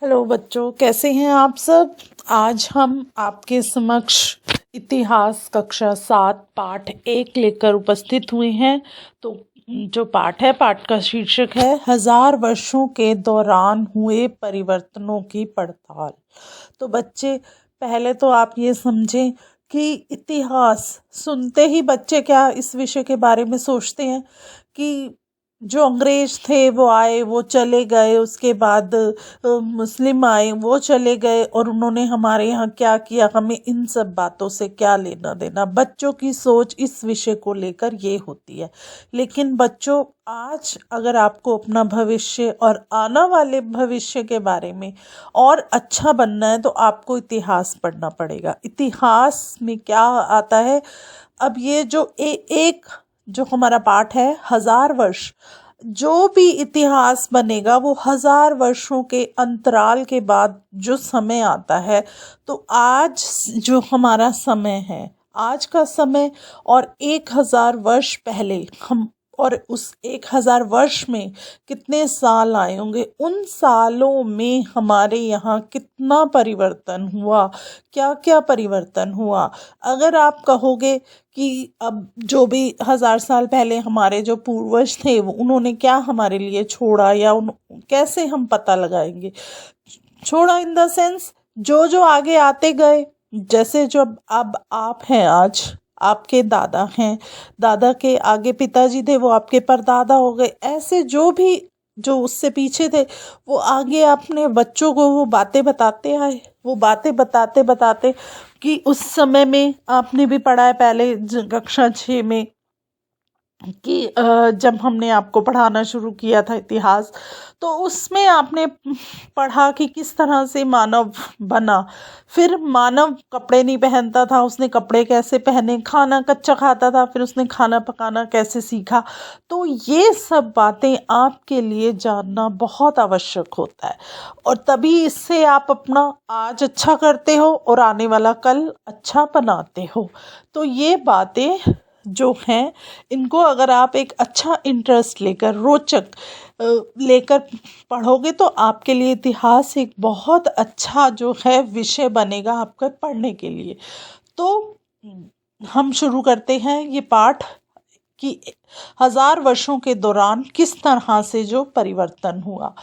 Hello बच्चों, कैसे हैं आप सब। आज हम आपके समक्ष इतिहास कक्षा 7 पाठ 1 लेकर उपस्थित हुए हैं। तो जो पाठ है, पाठ का शीर्षक है 1000 वर्षों के दौरान हुए परिवर्तनों की पड़ताल। तो बच्चे, पहले तो आप ये समझें कि इतिहास सुनते ही बच्चे क्या इस विषय के बारे में सोचते हैं कि जो अंग्रेज थे वो आए, वो चले गए, उसके बाद मुस्लिम आए, वो चले गए और उन्होंने हमारे यहाँ क्या किया, हमें इन सब बातों से क्या लेना देना। बच्चों की सोच इस विषय को लेकर ये होती है। लेकिन बच्चों, आज अगर आपको अपना भविष्य और आने वाले भविष्य के बारे में और अच्छा बनना है तो आपको इतिहास पढ़ना पड़ेगा। इतिहास में क्या आता है, अब ये जो एक जो हमारा पाठ है 1000 वर्ष, जो भी इतिहास बनेगा वो 1000 वर्षों के अंतराल के बाद जो समय आता है। तो आज जो हमारा समय है, आज का समय और 1000 वर्ष पहले हम, और उस 1000 वर्ष में कितने साल आए होंगे, उन सालों में हमारे यहाँ कितना परिवर्तन हुआ, क्या क्या परिवर्तन हुआ। अगर आप कहोगे कि अब जो भी 1000 साल पहले हमारे जो पूर्वज थे वो उन्होंने क्या हमारे लिए छोड़ा, या कैसे हम पता लगाएंगे। छोड़ा इन द सेंस, जो जो आगे आते गए, जैसे जब अब आप हैं, आज आपके दादा हैं, दादा के आगे पिताजी थे, वो आपके परदादा हो गए। ऐसे जो भी जो उससे पीछे थे वो आगे अपने बच्चों को वो बातें बताते आए। वो बातें बताते बताते कि उस समय में आपने भी पढ़ा है पहले कक्षा 6 में कि जब हमने आपको पढ़ाना शुरू किया था इतिहास, तो उसमें आपने पढ़ा कि किस तरह से मानव बना। फिर मानव कपड़े नहीं पहनता था, उसने कपड़े कैसे पहने, खाना कच्चा खाता था, फिर उसने खाना पकाना कैसे सीखा। तो ये सब बातें आपके लिए जानना बहुत आवश्यक होता है, और तभी इससे आप अपना आज अच्छा करते हो और आने वाला कल अच्छा बनाते हो। तो ये बातें जो हैं, इनको अगर आप एक अच्छा इंटरेस्ट लेकर, रोचक लेकर पढ़ोगे तो आपके लिए इतिहास एक बहुत अच्छा जो है विषय बनेगा आपका पढ़ने के लिए। तो हम शुरू करते हैं ये पाठ कि 1000 वर्षों के दौरान किस तरह से जो परिवर्तन हुआ।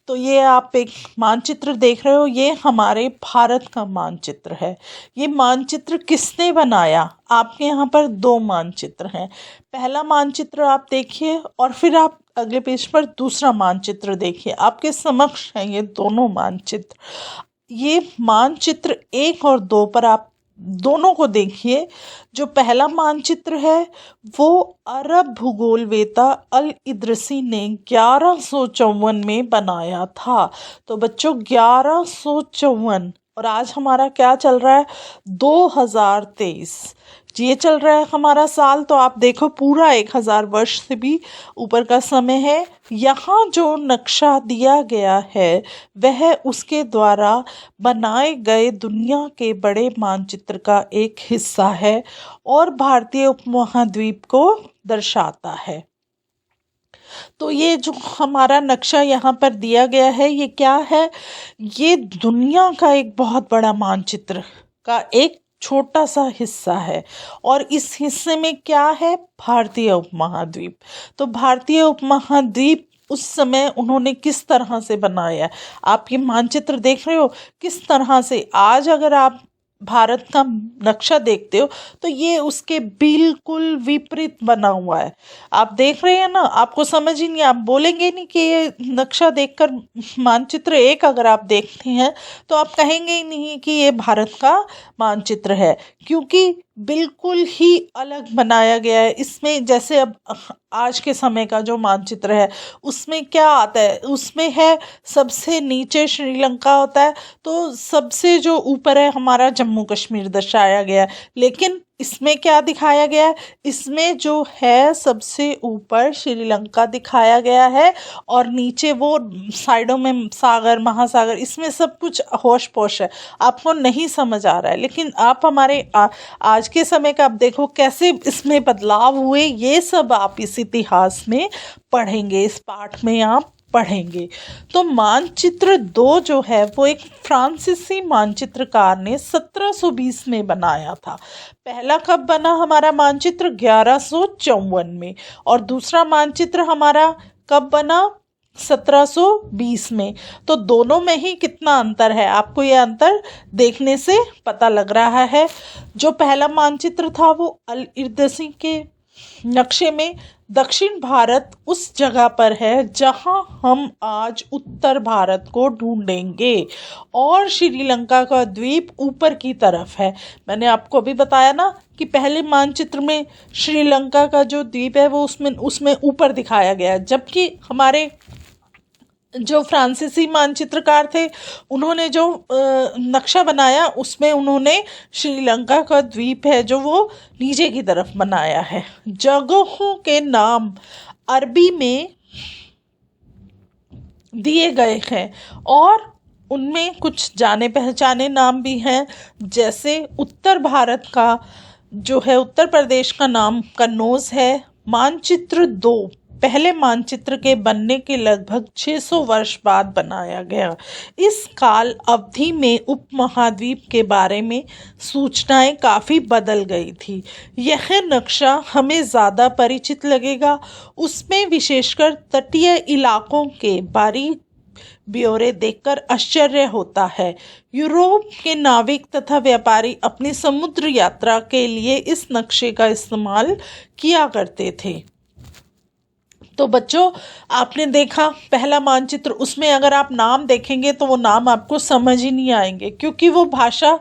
तो ये आप एक मानचित्र देख रहे हो, ये हमारे भारत का मानचित्र है। ये मानचित्र किसने बनाया, आपके यहाँ पर 2 मानचित्र हैं। पहला मानचित्र आप देखिए और फिर आप अगले पेज पर दूसरा मानचित्र देखिए। आपके समक्ष हैं ये दोनों मानचित्र। ये मानचित्र 1 और 2 पर आप दोनों को देखिए। जो पहला मानचित्र है वो अरब भूगोलवेत्ता अल इदरसी ने 1154 में बनाया था। तो बच्चों 1154, और आज हमारा क्या चल रहा है, 2023 ये चल रहा है हमारा साल। तो आप देखो पूरा 1000 वर्ष से भी ऊपर का समय है। यहाँ जो नक्शा दिया गया है वह उसके द्वारा बनाए गए दुनिया के बड़े मानचित्र का एक हिस्सा है और भारतीय उपमहाद्वीप को दर्शाता है। तो ये जो हमारा नक्शा यहाँ पर दिया गया है, ये क्या है, ये दुनिया का एक बहुत बड़ा मानचित्र का एक छोटा सा हिस्सा है। और इस हिस्से में क्या है, भारतीय उपमहाद्वीप। तो भारतीय उपमहाद्वीप उस समय उन्होंने किस तरह से बनाया है, आप ये मानचित्र देख रहे हो किस तरह से। आज अगर आप भारत का नक्शा देखते हो तो ये उसके बिल्कुल विपरीत बना हुआ है। आप देख रहे हैं ना, आपको समझ ही नहीं, आप बोलेंगे नहीं कि ये नक्शा देखकर, मानचित्र 1 अगर आप देखते हैं तो आप कहेंगे ही नहीं कि ये भारत का मानचित्र है, क्योंकि बिल्कुल ही अलग बनाया गया है। इसमें जैसे अब आज के समय का जो मानचित्र है उसमें क्या आता है, उसमें है सबसे नीचे श्रीलंका होता है, तो सबसे जो ऊपर है हमारा जम्मू कश्मीर दर्शाया गया है। लेकिन इसमें क्या दिखाया गया है, इसमें जो है सबसे ऊपर श्रीलंका दिखाया गया है और नीचे वो साइडों में सागर महासागर, इसमें सब कुछ होश पोश है, आपको नहीं समझ आ रहा है। लेकिन आप हमारे आज के समय का आप देखो कैसे इसमें बदलाव हुए, ये सब आप इस इतिहास में पढ़ेंगे, इस पाठ में आप पढ़ेंगे। तो मानचित्र 2 जो है वो एक फ्रांसीसी मानचित्रकार ने 1720 में बनाया था। पहला कब बना हमारा मानचित्र? 1154 में। और दूसरा मानचित्र हमारा कब बना? 1720 में। तो दोनों में ही कितना अंतर है, आपको ये अंतर देखने से पता लग रहा है। जो पहला मानचित्र था वो अल इर्दसी के नक्शे में दक्षिण भारत उस जगह पर है जहां हम आज उत्तर भारत को ढूंढेंगे, और श्रीलंका का द्वीप ऊपर की तरफ है। मैंने आपको अभी बताया ना कि पहले मानचित्र में श्रीलंका का जो द्वीप है वो उसमें ऊपर दिखाया गया है, जबकि हमारे जो फ्रांसीसी मानचित्रकार थे उन्होंने जो नक्शा बनाया उसमें उन्होंने श्रीलंका का द्वीप है जो वो नीचे की तरफ बनाया है। जगहों के नाम अरबी में दिए गए हैं और उनमें कुछ जाने पहचाने नाम भी हैं, जैसे उत्तर भारत का जो है उत्तर प्रदेश का नाम कन्नौज है। मानचित्र 2 पहले मानचित्र के बनने के लगभग 600 वर्ष बाद बनाया गया। इस काल अवधि में उपमहाद्वीप के बारे में सूचनाएं काफ़ी बदल गई थी। यह नक्शा हमें ज़्यादा परिचित लगेगा। उसमें विशेषकर तटीय इलाकों के बारीक ब्यौरे देखकर आश्चर्य होता है। यूरोप के नाविक तथा व्यापारी अपनी समुद्र यात्रा के लिए इस नक्शे का इस्तेमाल किया करते थे। तो बच्चों, आपने देखा पहला मानचित्र, उसमें अगर आप नाम देखेंगे तो वो नाम आपको समझ ही नहीं आएंगे, क्योंकि वो भाषा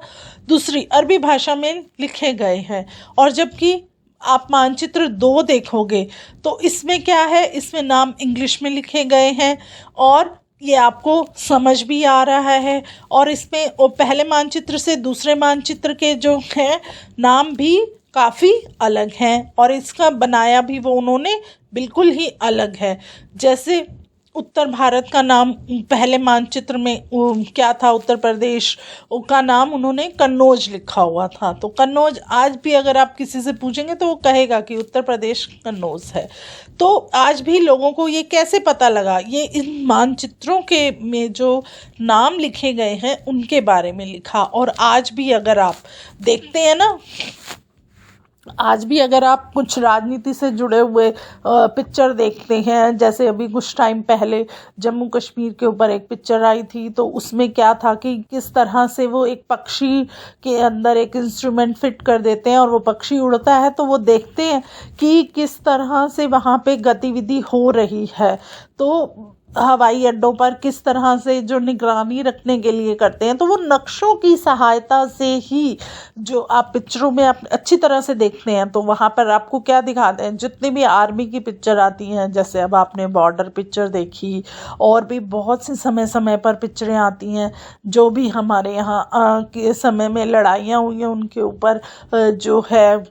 दूसरी अरबी भाषा में लिखे गए हैं। और जबकि आप मानचित्र 2 देखोगे तो इसमें क्या है, इसमें नाम इंग्लिश में लिखे गए हैं और ये आपको समझ भी आ रहा है। और इसमें पहले मानचित्र से दूसरे मानचित्र के जो हैं नाम भी काफ़ी अलग हैं, और इसका बनाया भी वो उन्होंने बिल्कुल ही अलग है। जैसे उत्तर भारत का नाम पहले मानचित्र में क्या था, उत्तर प्रदेश का नाम उन्होंने कन्नौज लिखा हुआ था। तो कन्नौज आज भी अगर आप किसी से पूछेंगे तो वो कहेगा कि उत्तर प्रदेश कन्नौज है। तो आज भी लोगों को ये कैसे पता लगा, ये इन मानचित्रों के में जो नाम लिखे गए हैं उनके बारे में लिखा। और आज भी अगर आप देखते हैं ना, आज भी अगर आप कुछ राजनीति से जुड़े हुए पिक्चर देखते हैं, जैसे अभी कुछ टाइम पहले जम्मू कश्मीर के ऊपर एक पिक्चर आई थी, तो उसमें क्या था कि किस तरह से वो एक पक्षी के अंदर एक इंस्ट्रूमेंट फिट कर देते हैं और वो पक्षी उड़ता है, तो वो देखते हैं कि किस तरह से वहाँ पे गतिविधि हो रही है। तो हवाई अड्डों पर किस तरह से जो निगरानी रखने के लिए करते हैं, तो वो नक्शों की सहायता से ही जो आप पिक्चरों में आप अच्छी तरह से देखते हैं, तो वहाँ पर आपको क्या दिखाते हैं, जितनी भी आर्मी की पिक्चर आती हैं, जैसे अब आपने बॉर्डर पिक्चर देखी, और भी बहुत से समय समय पर पिक्चरें आती हैं जो भी हमारे यहाँ के समय में लड़ाइयाँ हुई हैं उनके ऊपर जो है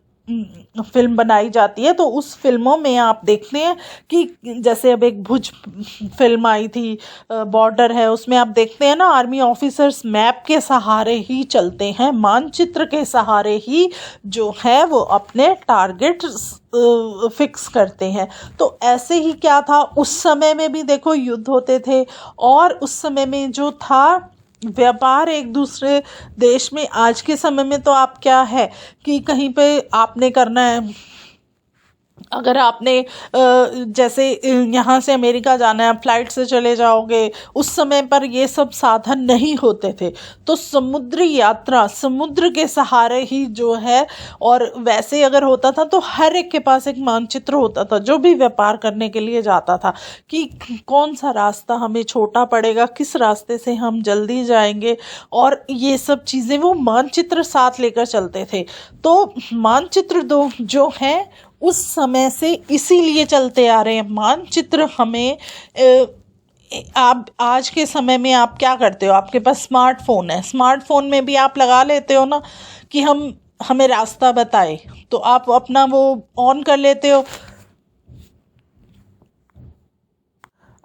फिल्म बनाई जाती है। तो उस फिल्मों में आप देखते हैं कि जैसे अब एक भुज फिल्म आई थी, बॉर्डर है, उसमें आप देखते हैं ना, आर्मी ऑफिसर्स मैप के सहारे ही चलते हैं, मानचित्र के सहारे ही जो है वो अपने टारगेट फिक्स करते हैं। तो ऐसे ही क्या था, उस समय में भी देखो युद्ध होते थे, और उस समय में जो था व्यापार एक दूसरे देश में। आज के समय में तो आप क्या है कि कहीं पे आपने करना है, अगर आपने जैसे यहाँ से अमेरिका जाना है, फ़्लाइट से चले जाओगे, उस समय पर ये सब साधन नहीं होते थे, तो समुद्री यात्रा समुद्र के सहारे ही जो है, और वैसे अगर होता था तो हर एक के पास एक मानचित्र होता था जो भी व्यापार करने के लिए जाता था, कि कौन सा रास्ता हमें छोटा पड़ेगा, किस रास्ते से हम जल्दी जाएंगे, और ये सब चीज़ें वो मानचित्र साथ लेकर चलते थे। तो मानचित्र 2 जो है उस समय से इसीलिए चलते आ रहे हैं। मानचित्र हमें आप आज के समय में आप क्या करते हो, आपके पास स्मार्टफोन है, स्मार्टफोन में भी आप लगा लेते हो ना कि हमें रास्ता बताए, तो आप अपना वो ऑन कर लेते हो।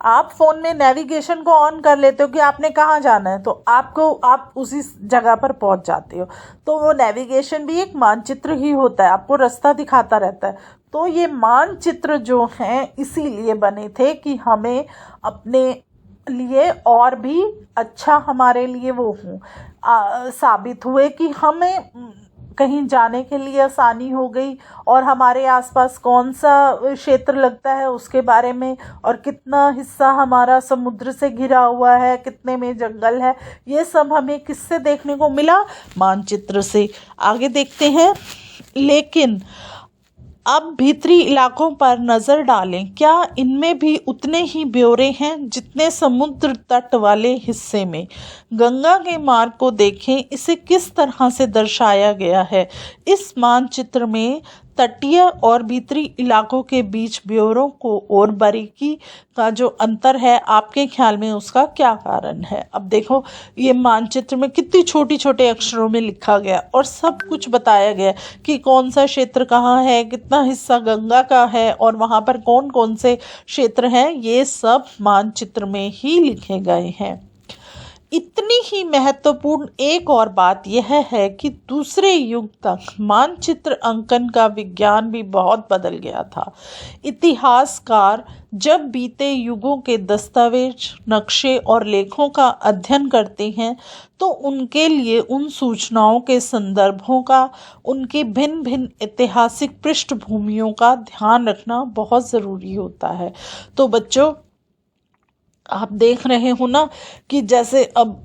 आप फ़ोन में नेविगेशन को ऑन कर लेते हो कि आपने कहाँ जाना है, तो आप उसी जगह पर पहुंच जाते हो। तो वो नेविगेशन भी एक मानचित्र ही होता है, आपको रास्ता दिखाता रहता है। तो ये मानचित्र जो हैं इसीलिए बने थे कि हमें अपने लिए और भी अच्छा, हमारे लिए वो साबित हुए कि हमें कहीं जाने के लिए आसानी हो गई, और हमारे आसपास कौन सा क्षेत्र लगता है उसके बारे में, और कितना हिस्सा हमारा समुद्र से घिरा हुआ है, कितने में जंगल है, ये सब हमें किससे देखने को मिला? मानचित्र से। आगे देखते हैं। लेकिन अब भीतरी इलाकों पर नज़र डालें, क्या इनमें भी उतने ही ब्यौरे हैं जितने समुद्र तट वाले हिस्से में? गंगा के मार्ग को देखें, इसे किस तरह से दर्शाया गया है। इस मानचित्र में तटीय और भीतरी इलाकों के बीच ब्यौरों को और बारीकी का जो अंतर है, आपके ख्याल में उसका क्या कारण है? अब देखो, ये मानचित्र में कितनी छोटी छोटे अक्षरों में लिखा गया और सब कुछ बताया गया कि कौन सा क्षेत्र कहाँ है, कितना हिस्सा गंगा का है, और वहाँ पर कौन कौन से क्षेत्र हैं, ये सब मानचित्र में ही लिखे गए हैं। इतनी ही महत्वपूर्ण एक और बात यह है कि दूसरे युग तक मानचित्र अंकन का विज्ञान भी बहुत बदल गया था। इतिहासकार जब बीते युगों के दस्तावेज, नक्शे और लेखों का अध्ययन करते हैं तो उनके लिए उन सूचनाओं के संदर्भों का, उनकी भिन्न भिन्न ऐतिहासिक पृष्ठभूमियों का ध्यान रखना बहुत ज़रूरी होता है। तो बच्चों, आप देख रहे हो ना कि जैसे अब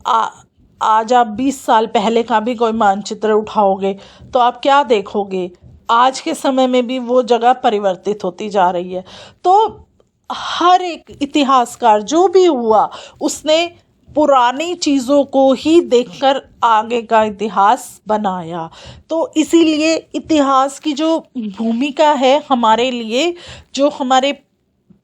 आज आप 20 साल पहले का भी कोई मानचित्र उठाओगे तो आप क्या देखोगे? आज के समय में भी वो जगह परिवर्तित होती जा रही है। तो हर एक इतिहासकार जो भी हुआ, उसने पुरानी चीज़ों को ही देखकर आगे का इतिहास बनाया। तो इसीलिए इतिहास की जो भूमिका है हमारे लिए, जो हमारे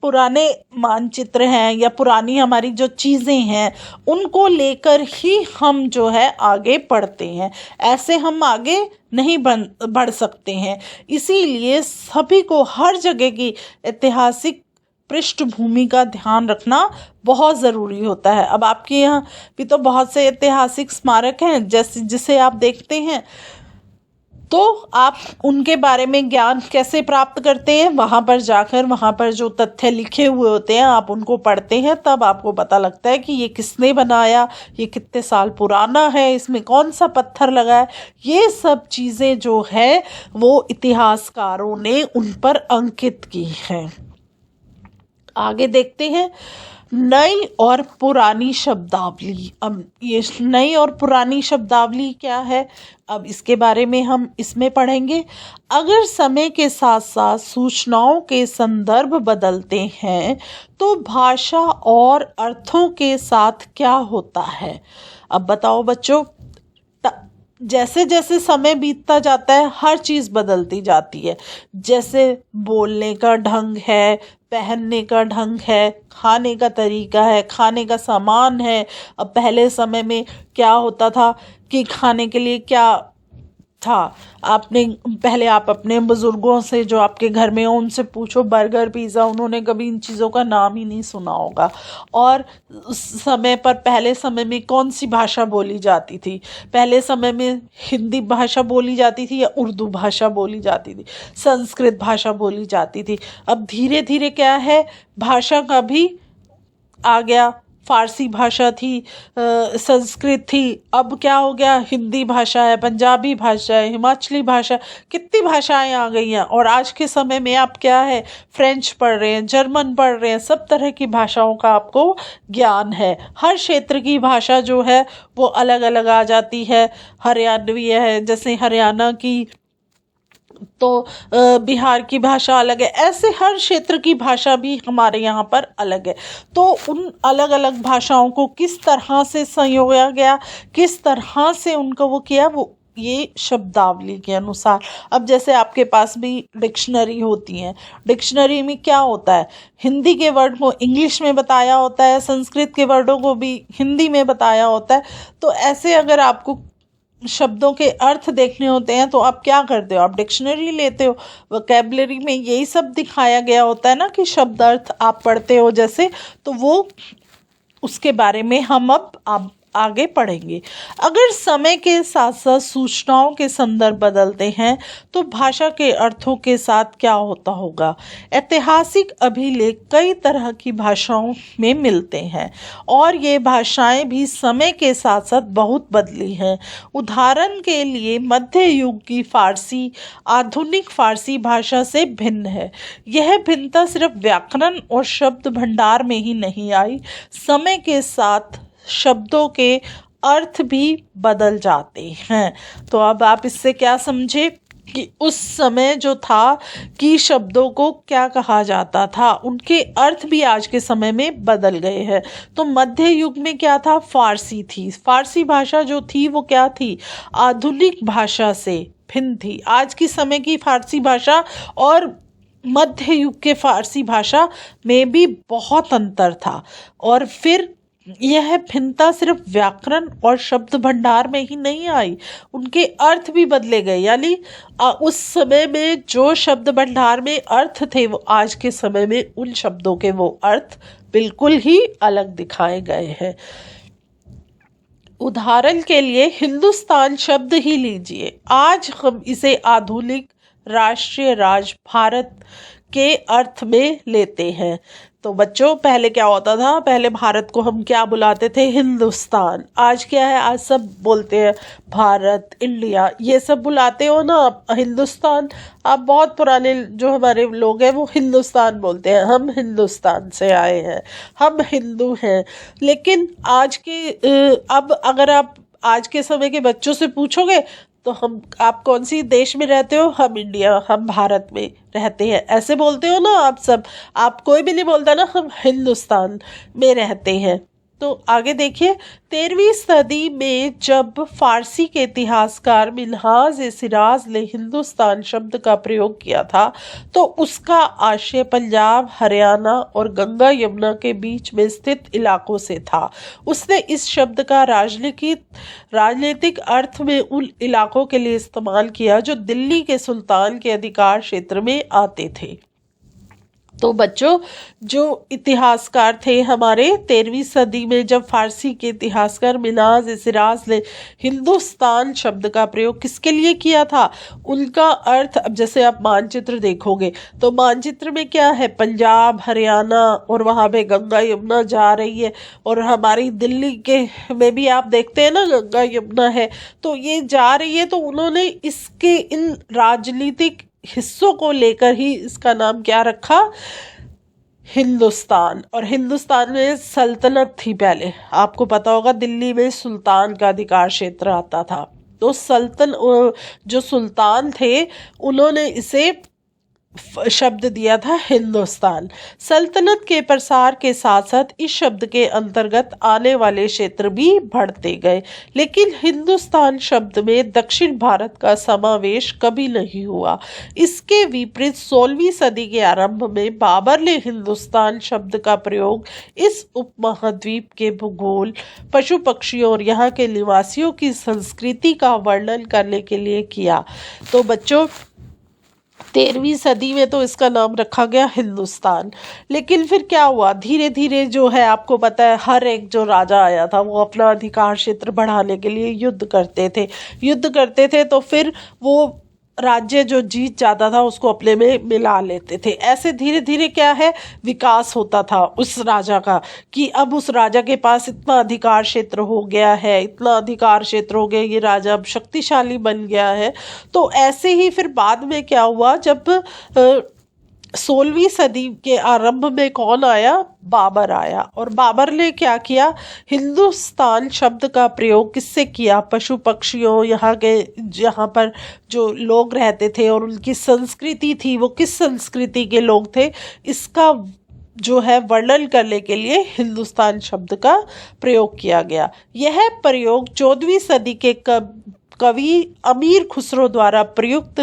पुराने मानचित्र हैं या पुरानी हमारी जो चीज़ें हैं, उनको लेकर ही हम जो है आगे बढ़ते हैं। ऐसे हम आगे नहीं बढ़ सकते हैं। इसीलिए सभी को हर जगह की ऐतिहासिक पृष्ठभूमि का ध्यान रखना बहुत ज़रूरी होता है। अब आपके यहाँ भी तो बहुत से ऐतिहासिक स्मारक हैं जिसे आप देखते हैं, तो आप उनके बारे में ज्ञान कैसे प्राप्त करते हैं? वहाँ पर जाकर, वहाँ पर जो तथ्य लिखे हुए होते हैं आप उनको पढ़ते हैं, तब आपको पता लगता है कि ये किसने बनाया, ये कितने साल पुराना है, इसमें कौन सा पत्थर लगा है। ये सब चीज़ें जो है वो इतिहासकारों ने उन पर अंकित की हैं। आगे देखते हैं। नई और पुरानी शब्दावली। अब ये नई और पुरानी शब्दावली क्या है, अब इसके बारे में हम इसमें पढ़ेंगे। अगर समय के साथ साथ सूचनाओं के संदर्भ बदलते हैं तो भाषा और अर्थों के साथ क्या होता है? अब बताओ बच्चों, जैसे जैसे समय बीतता जाता है हर चीज़ बदलती जाती है। जैसे बोलने का ढंग है, पहनने का ढंग है, खाने का तरीका है, खाने का सामान है। अब पहले समय में क्या होता था कि खाने के लिए क्या था, पहले आप अपने बुज़ुर्गों से जो आपके घर में हो उनसे पूछो, बर्गर, पिज़्ज़ा, उन्होंने कभी इन चीज़ों का नाम ही नहीं सुना होगा। और उस समय पर पहले समय में कौन सी भाषा बोली जाती थी? पहले समय में हिंदी भाषा बोली जाती थी या उर्दू भाषा बोली जाती थी, संस्कृत भाषा बोली जाती थी। अब धीरे धीरे क्या है, भाषा का भी आ गया। फ़ारसी भाषा थी, संस्कृत थी, अब क्या हो गया, हिंदी भाषा है, पंजाबी भाषा है, हिमाचली भाषा, कितनी भाषाएं आ गई हैं। और आज के समय में आप क्या है, फ्रेंच पढ़ रहे हैं, जर्मन पढ़ रहे हैं, सब तरह की भाषाओं का आपको ज्ञान है। हर क्षेत्र की भाषा जो है वो अलग अलग आ जाती है। हरियाणवी है, जैसे हरियाणा की, तो बिहार की भाषा अलग है। ऐसे हर क्षेत्र की भाषा भी हमारे यहाँ पर अलग है। तो उन अलग अलग भाषाओं को किस तरह से संयोगा गया, किस तरह से उनको वो किया, वो ये शब्दावली के अनुसार। अब जैसे आपके पास भी डिक्शनरी होती हैं, डिक्शनरी में क्या होता है, हिंदी के वर्ड को इंग्लिश में बताया होता है, संस्कृत के वर्डों को भी हिंदी में बताया होता है। तो ऐसे अगर आपको शब्दों के अर्थ देखने होते हैं तो आप क्या करते हो, आप डिक्शनरी लेते हो। वोकैबुलरी में यही सब दिखाया गया होता है ना कि शब्द अर्थ आप पढ़ते हो जैसे, तो वो उसके बारे में हम अब आगे पढ़ेंगे। अगर समय के साथ साथ सूचनाओं के संदर्भ बदलते हैं तो भाषा के अर्थों के साथ क्या होता होगा। ऐतिहासिक अभिलेख कई तरह की भाषाओं में मिलते हैं और ये भाषाएं भी समय के साथ साथ बहुत बदली हैं। उदाहरण के लिए मध्य युग की फारसी आधुनिक फारसी भाषा से भिन्न है। यह भिन्नता सिर्फ व्याकरण और शब्द भंडार में ही नहीं आई, समय के साथ शब्दों के अर्थ भी बदल जाते हैं। तो अब आप इससे क्या समझे कि उस समय जो था कि शब्दों को क्या कहा जाता था, उनके अर्थ भी आज के समय में बदल गए हैं। तो मध्य युग में क्या था, फारसी थी। फारसी भाषा जो थी वो क्या थी, आधुनिक भाषा से भिन्न थी। आज की समय की फारसी भाषा और मध्य युग के फारसी भाषा में भी बहुत अंतर था। और फिर यह भिन्नता सिर्फ व्याकरण और शब्द भंडार में ही नहीं आई, उनके अर्थ भी बदले गए। यानी उस समय में जो शब्द भंडार में अर्थ थे वो आज के समय में उन शब्दों के वो अर्थ बिल्कुल ही अलग दिखाए गए हैं। उदाहरण के लिए हिंदुस्तान शब्द ही लीजिए, आज हम इसे आधुनिक राष्ट्रीय राज्य भारत के अर्थ में लेते हैं। तो बच्चों पहले क्या होता था, पहले भारत को हम क्या बुलाते थे, हिंदुस्तान। आज क्या है, आज सब बोलते हैं भारत, इंडिया, ये सब बुलाते हो ना हिंदुस्तान। अब बहुत पुराने जो हमारे लोग हैं वो हिंदुस्तान बोलते हैं, हम हिंदुस्तान से आए हैं, हम हिंदू हैं। लेकिन आज के अब अगर आप आज के समय के बच्चों से पूछोगे तो आप कौन सी देश में रहते हो, हम इंडिया, हम भारत में रहते हैं, ऐसे बोलते हो ना आप सब। आप कोई भी नहीं बोलता ना हम हिंदुस्तान में रहते हैं। तो आगे देखिए, 13वीं सदी में जब फारसी के इतिहासकार मिन्हाज ए सिराज ने हिंदुस्तान शब्द का प्रयोग किया था तो उसका आशय पंजाब, हरियाणा और गंगा यमुना के बीच में स्थित इलाकों से था। उसने इस शब्द का राजनीतिक अर्थ में उन इलाकों के लिए इस्तेमाल किया जो दिल्ली के सुल्तान के अधिकार क्षेत्र में आते थे। तो बच्चों जो इतिहासकार थे हमारे 13वीं सदी में जब फारसी के इतिहासकार मिन्हाज ए सिराज ने हिंदुस्तान शब्द का प्रयोग किसके लिए किया था, उनका अर्थ, अब जैसे आप मानचित्र देखोगे तो मानचित्र में क्या है, पंजाब, हरियाणा और वहाँ पे गंगा यमुना जा रही है, और हमारी दिल्ली के में भी आप देखते हैं ना गंगा यमुना है, तो ये जा रही है। तो उन्होंने इसके इन राजनीतिक हिस्सों को लेकर ही इसका नाम क्या रखा, हिंदुस्तान। और हिंदुस्तान में सल्तनत थी पहले, आपको पता होगा दिल्ली में सुल्तान का अधिकार क्षेत्र आता था। तो जो सुल्तान थे उन्होंने इसे शब्द दिया था हिंदुस्तान। सल्तनत के प्रसार के साथ साथ इस शब्द के अंतर्गत आने वाले क्षेत्र भी बढ़ते गए, लेकिन हिंदुस्तान शब्द में दक्षिण भारत का समावेश कभी नहीं हुआ। इसके विपरीत 16वीं सदी के आरंभ में बाबर ने हिंदुस्तान शब्द का प्रयोग इस उपमहाद्वीप के भूगोल, पशु पक्षियों और यहाँ के निवासियों की संस्कृति का वर्णन करने के लिए किया। तो बच्चों 13वीं सदी में तो इसका नाम रखा गया हिंदुस्तान। लेकिन फिर क्या हुआ, धीरे धीरे जो है आपको पता है हर एक जो राजा आया था वो अपना अधिकार क्षेत्र बढ़ाने के लिए युद्ध करते थे तो फिर वो राज्य जो जीत जाता था उसको अपने में मिला लेते थे। ऐसे धीरे धीरे क्या है विकास होता था उस राजा का, कि अब उस राजा के पास इतना अधिकार क्षेत्र हो गया है, इतना अधिकार क्षेत्र हो गया, ये राजा अब शक्तिशाली बन गया है। तो ऐसे ही फिर बाद में क्या हुआ, जब 16वीं सदी के आरंभ में कौन आया, बाबर आया। और बाबर ने क्या किया, हिंदुस्तान शब्द का प्रयोग किससे किया, पशु पक्षियों, यहाँ पर जो लोग रहते थे और उनकी संस्कृति थी, वो किस संस्कृति के लोग थे, इसका जो है वर्णन करने के लिए हिंदुस्तान शब्द का प्रयोग किया गया। यह प्रयोग 14वीं सदी के कवि अमीर खुसरो द्वारा प्रयुक्त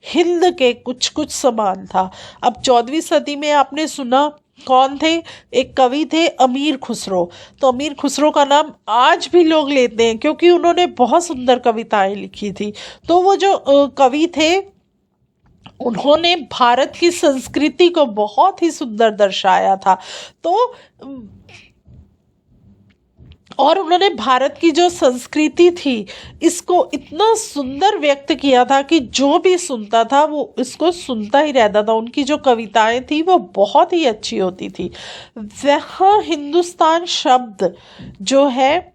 हिंद के कुछ कुछ समान था। अब 14वीं सदी में आपने सुना कौन थे? एक कवि थे अमीर खुसरो। तो अमीर खुसरो का नाम आज भी लोग लेते हैं क्योंकि उन्होंने बहुत सुंदर कविताएं लिखी थी। तो वो जो कवि थे, उन्होंने भारत की संस्कृति को बहुत ही सुंदर दर्शाया था। तो और उन्होंने भारत की जो संस्कृति थी इसको इतना सुंदर व्यक्त किया था कि जो भी सुनता था वो इसको सुनता ही रहता था। उनकी जो कविताएं थी वो बहुत ही अच्छी होती थी। वह हिंदुस्तान शब्द जो है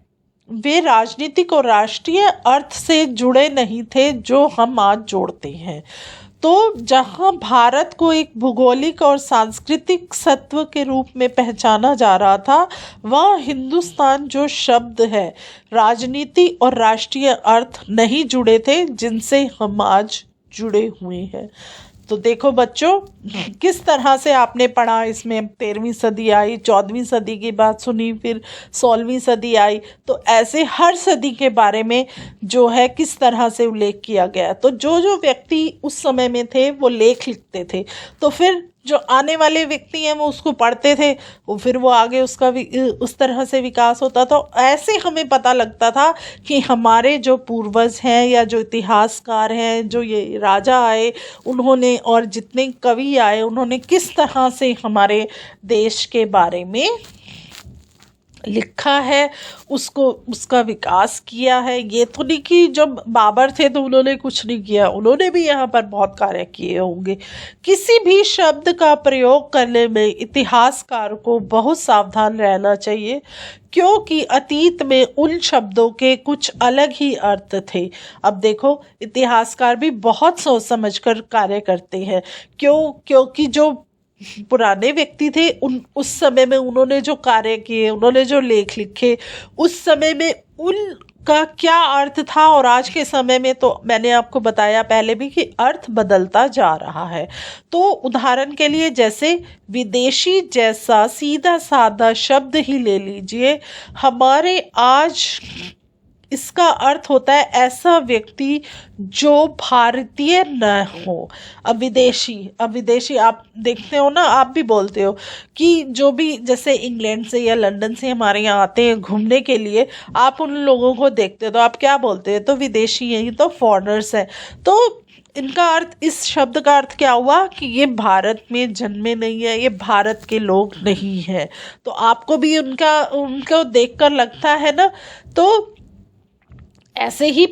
वे राजनीतिक और राष्ट्रीय अर्थ से जुड़े नहीं थे जो हम आज जोड़ते हैं। तो जहाँ भारत को एक भूगोलिक और सांस्कृतिक सत्व के रूप में पहचाना जा रहा था, वह हिंदुस्तान जो शब्द है राजनीति और राष्ट्रीय अर्थ नहीं जुड़े थे जिनसे हम आज जुड़े हुए हैं। तो देखो बच्चों, किस तरह से आपने पढ़ा। इसमें 13वीं सदी आई, 14वीं सदी की बात सुनी, फिर 16वीं सदी आई। तो ऐसे हर सदी के बारे में जो है किस तरह से उल्लेख किया गया। तो जो जो व्यक्ति उस समय में थे वो लेख लिखते थे, तो फिर जो आने वाले व्यक्ति हैं वो उसको पढ़ते थे, वो फिर वो आगे उसका उस तरह से विकास होता था। ऐसे हमें पता लगता था कि हमारे जो पूर्वज हैं या जो इतिहासकार हैं, जो ये राजा आए उन्होंने, और जितने कवि आए उन्होंने किस तरह से हमारे देश के बारे में लिखा है, उसको उसका विकास किया है। ये तो नहीं कि जब बाबर थे तो उन्होंने कुछ नहीं किया, उन्होंने भी यहाँ पर बहुत कार्य किए होंगे। किसी भी शब्द का प्रयोग करने में इतिहासकार को बहुत सावधान रहना चाहिए क्योंकि अतीत में उन शब्दों के कुछ अलग ही अर्थ थे। अब देखो, इतिहासकार भी बहुत सोच समझ कर कार्य करते हैं। क्योंकि जो पुराने व्यक्ति थे उस समय में उन्होंने जो कार्य किए, उन्होंने जो लेख लिखे, उस समय में उनका क्या अर्थ था और आज के समय में तो मैंने आपको बताया पहले भी कि अर्थ बदलता जा रहा है। तो उदाहरण के लिए जैसे विदेशी जैसा सीधा साधा शब्द ही ले लीजिए, हमारे आज इसका अर्थ होता है ऐसा व्यक्ति जो भारतीय न हो। अब विदेशी आप देखते हो ना, आप भी बोलते हो कि जो भी जैसे इंग्लैंड से या लंदन से हमारे यहाँ आते हैं घूमने के लिए, आप उन लोगों को देखते हो तो आप क्या बोलते हैं? तो विदेशी हैं, ये तो फॉरेनर्स हैं। तो इनका अर्थ, इस शब्द का अर्थ क्या हुआ कि ये भारत में जन्मे नहीं है, ये भारत के लोग नहीं हैं। तो आपको भी उनको देखकर लगता है ना। तो ऐसे ही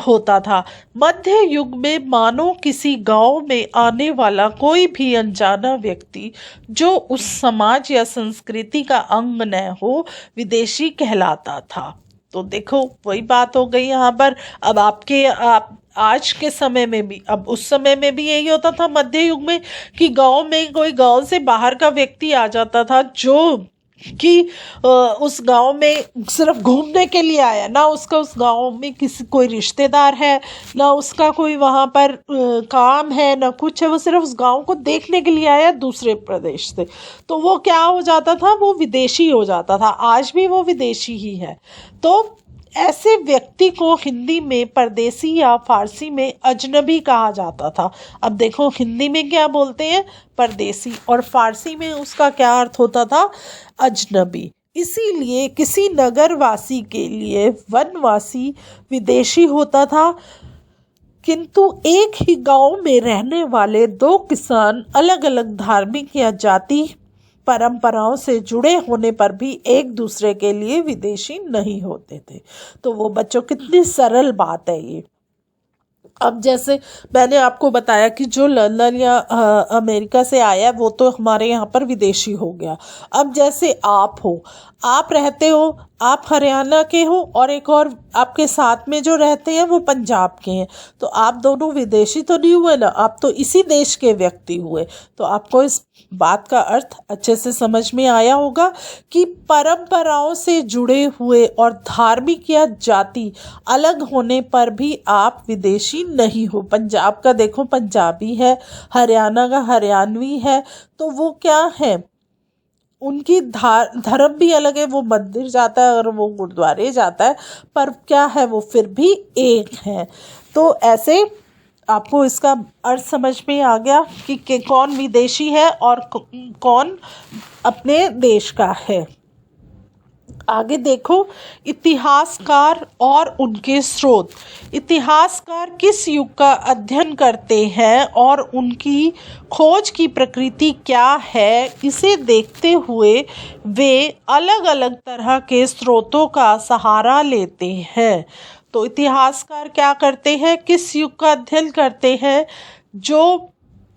होता था। मध्य युग में मानो किसी गांव में आने वाला कोई भी अनजाना व्यक्ति जो उस समाज या संस्कृति का अंग न हो, विदेशी कहलाता था। तो देखो, वही बात हो गई यहाँ पर। अब आज के समय में भी, अब उस समय में भी यही होता था मध्य युग में कि गांव में कोई गांव से बाहर का व्यक्ति आ जाता था जो कि उस गांव में सिर्फ घूमने के लिए आया, ना उसका उस गांव में कोई रिश्तेदार है, ना उसका कोई वहाँ पर काम है, ना कुछ है, वो सिर्फ उस गांव को देखने के लिए आया दूसरे प्रदेश से। तो वो क्या हो जाता था? वो विदेशी हो जाता था। आज भी वो विदेशी ही है। तो ऐसे व्यक्ति को हिंदी में परदेसी या फारसी में अजनबी कहा जाता था। अब देखो, हिंदी में क्या बोलते हैं? परदेसी, और फारसी में उसका क्या अर्थ होता था? अजनबी। इसीलिए किसी नगरवासी के लिए वनवासी विदेशी होता था, किंतु एक ही गांव में रहने वाले दो किसान अलग अलग धार्मिक या जाति परंपराओं से जुड़े होने पर भी एक दूसरे के लिए विदेशी नहीं होते थे। तो वो बच्चों, कितनी सरल बात है ये। अब जैसे मैंने आपको बताया कि जो लंदन या अमेरिका से आया वो तो हमारे यहाँ पर विदेशी हो गया। अब जैसे आप रहते हो, आप हरियाणा के हो और एक और आपके साथ में जो रहते हैं वो पंजाब के हैं, तो आप दोनों विदेशी तो नहीं हुए ना, आप तो इसी देश के व्यक्ति हुए। तो आपको इस बात का अर्थ अच्छे से समझ में आया होगा कि परंपराओं से जुड़े हुए और धार्मिक या जाति अलग होने पर भी आप विदेशी नहीं हो। पंजाब का देखो पंजाबी है, हरियाणा का हरियाणवी है, तो वो क्या है, उनकी धर्म भी अलग है, वो मंदिर जाता है और वो गुरुद्वारे जाता है, पर क्या है, वो फिर भी एक है। तो ऐसे आपको इसका अर्थ समझ में आ गया कि कौन विदेशी है और कौन अपने देश का है। आगे देखो, इतिहासकार और उनके स्रोत। इतिहासकार किस युग का अध्ययन करते हैं और उनकी खोज की प्रकृति क्या है, इसे देखते हुए वे अलग अलग तरह के स्रोतों का सहारा लेते हैं। तो इतिहासकार क्या करते हैं, किस युग का अध्ययन करते हैं, जो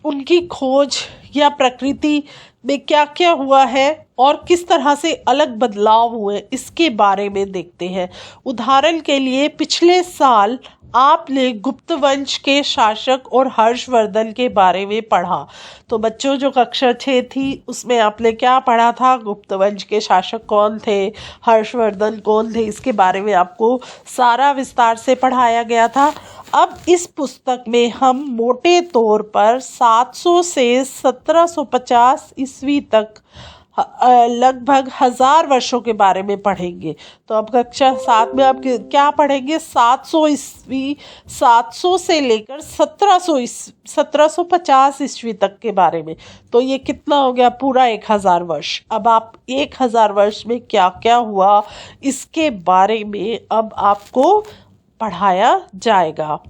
उनकी खोज या प्रकृति में क्या क्या हुआ है और किस तरह से अलग बदलाव हुए, इसके बारे में देखते हैं। उदाहरण के लिए पिछले साल आपने गुप्त वंश के शासक और हर्षवर्धन के बारे में पढ़ा। तो बच्चों, जो कक्षा 6 थी उसमें आपने क्या पढ़ा था, गुप्त वंश के शासक कौन थे, हर्षवर्धन कौन थे, इसके बारे में आपको सारा विस्तार से पढ़ाया गया था। अब इस पुस्तक में हम मोटे तौर पर 700 से 1750 ईस्वी तक लगभग 1000 वर्षों के बारे में पढ़ेंगे। तो अब कक्षा 7 में आप क्या पढ़ेंगे, 700 ईस्वी, 700 से लेकर 1750 ईस्वी तक के बारे में। तो ये कितना हो गया, पूरा 1000 वर्ष। अब आप 1000 वर्ष में क्या क्या हुआ, इसके बारे में अब आपको पढ़ाया जाएगा।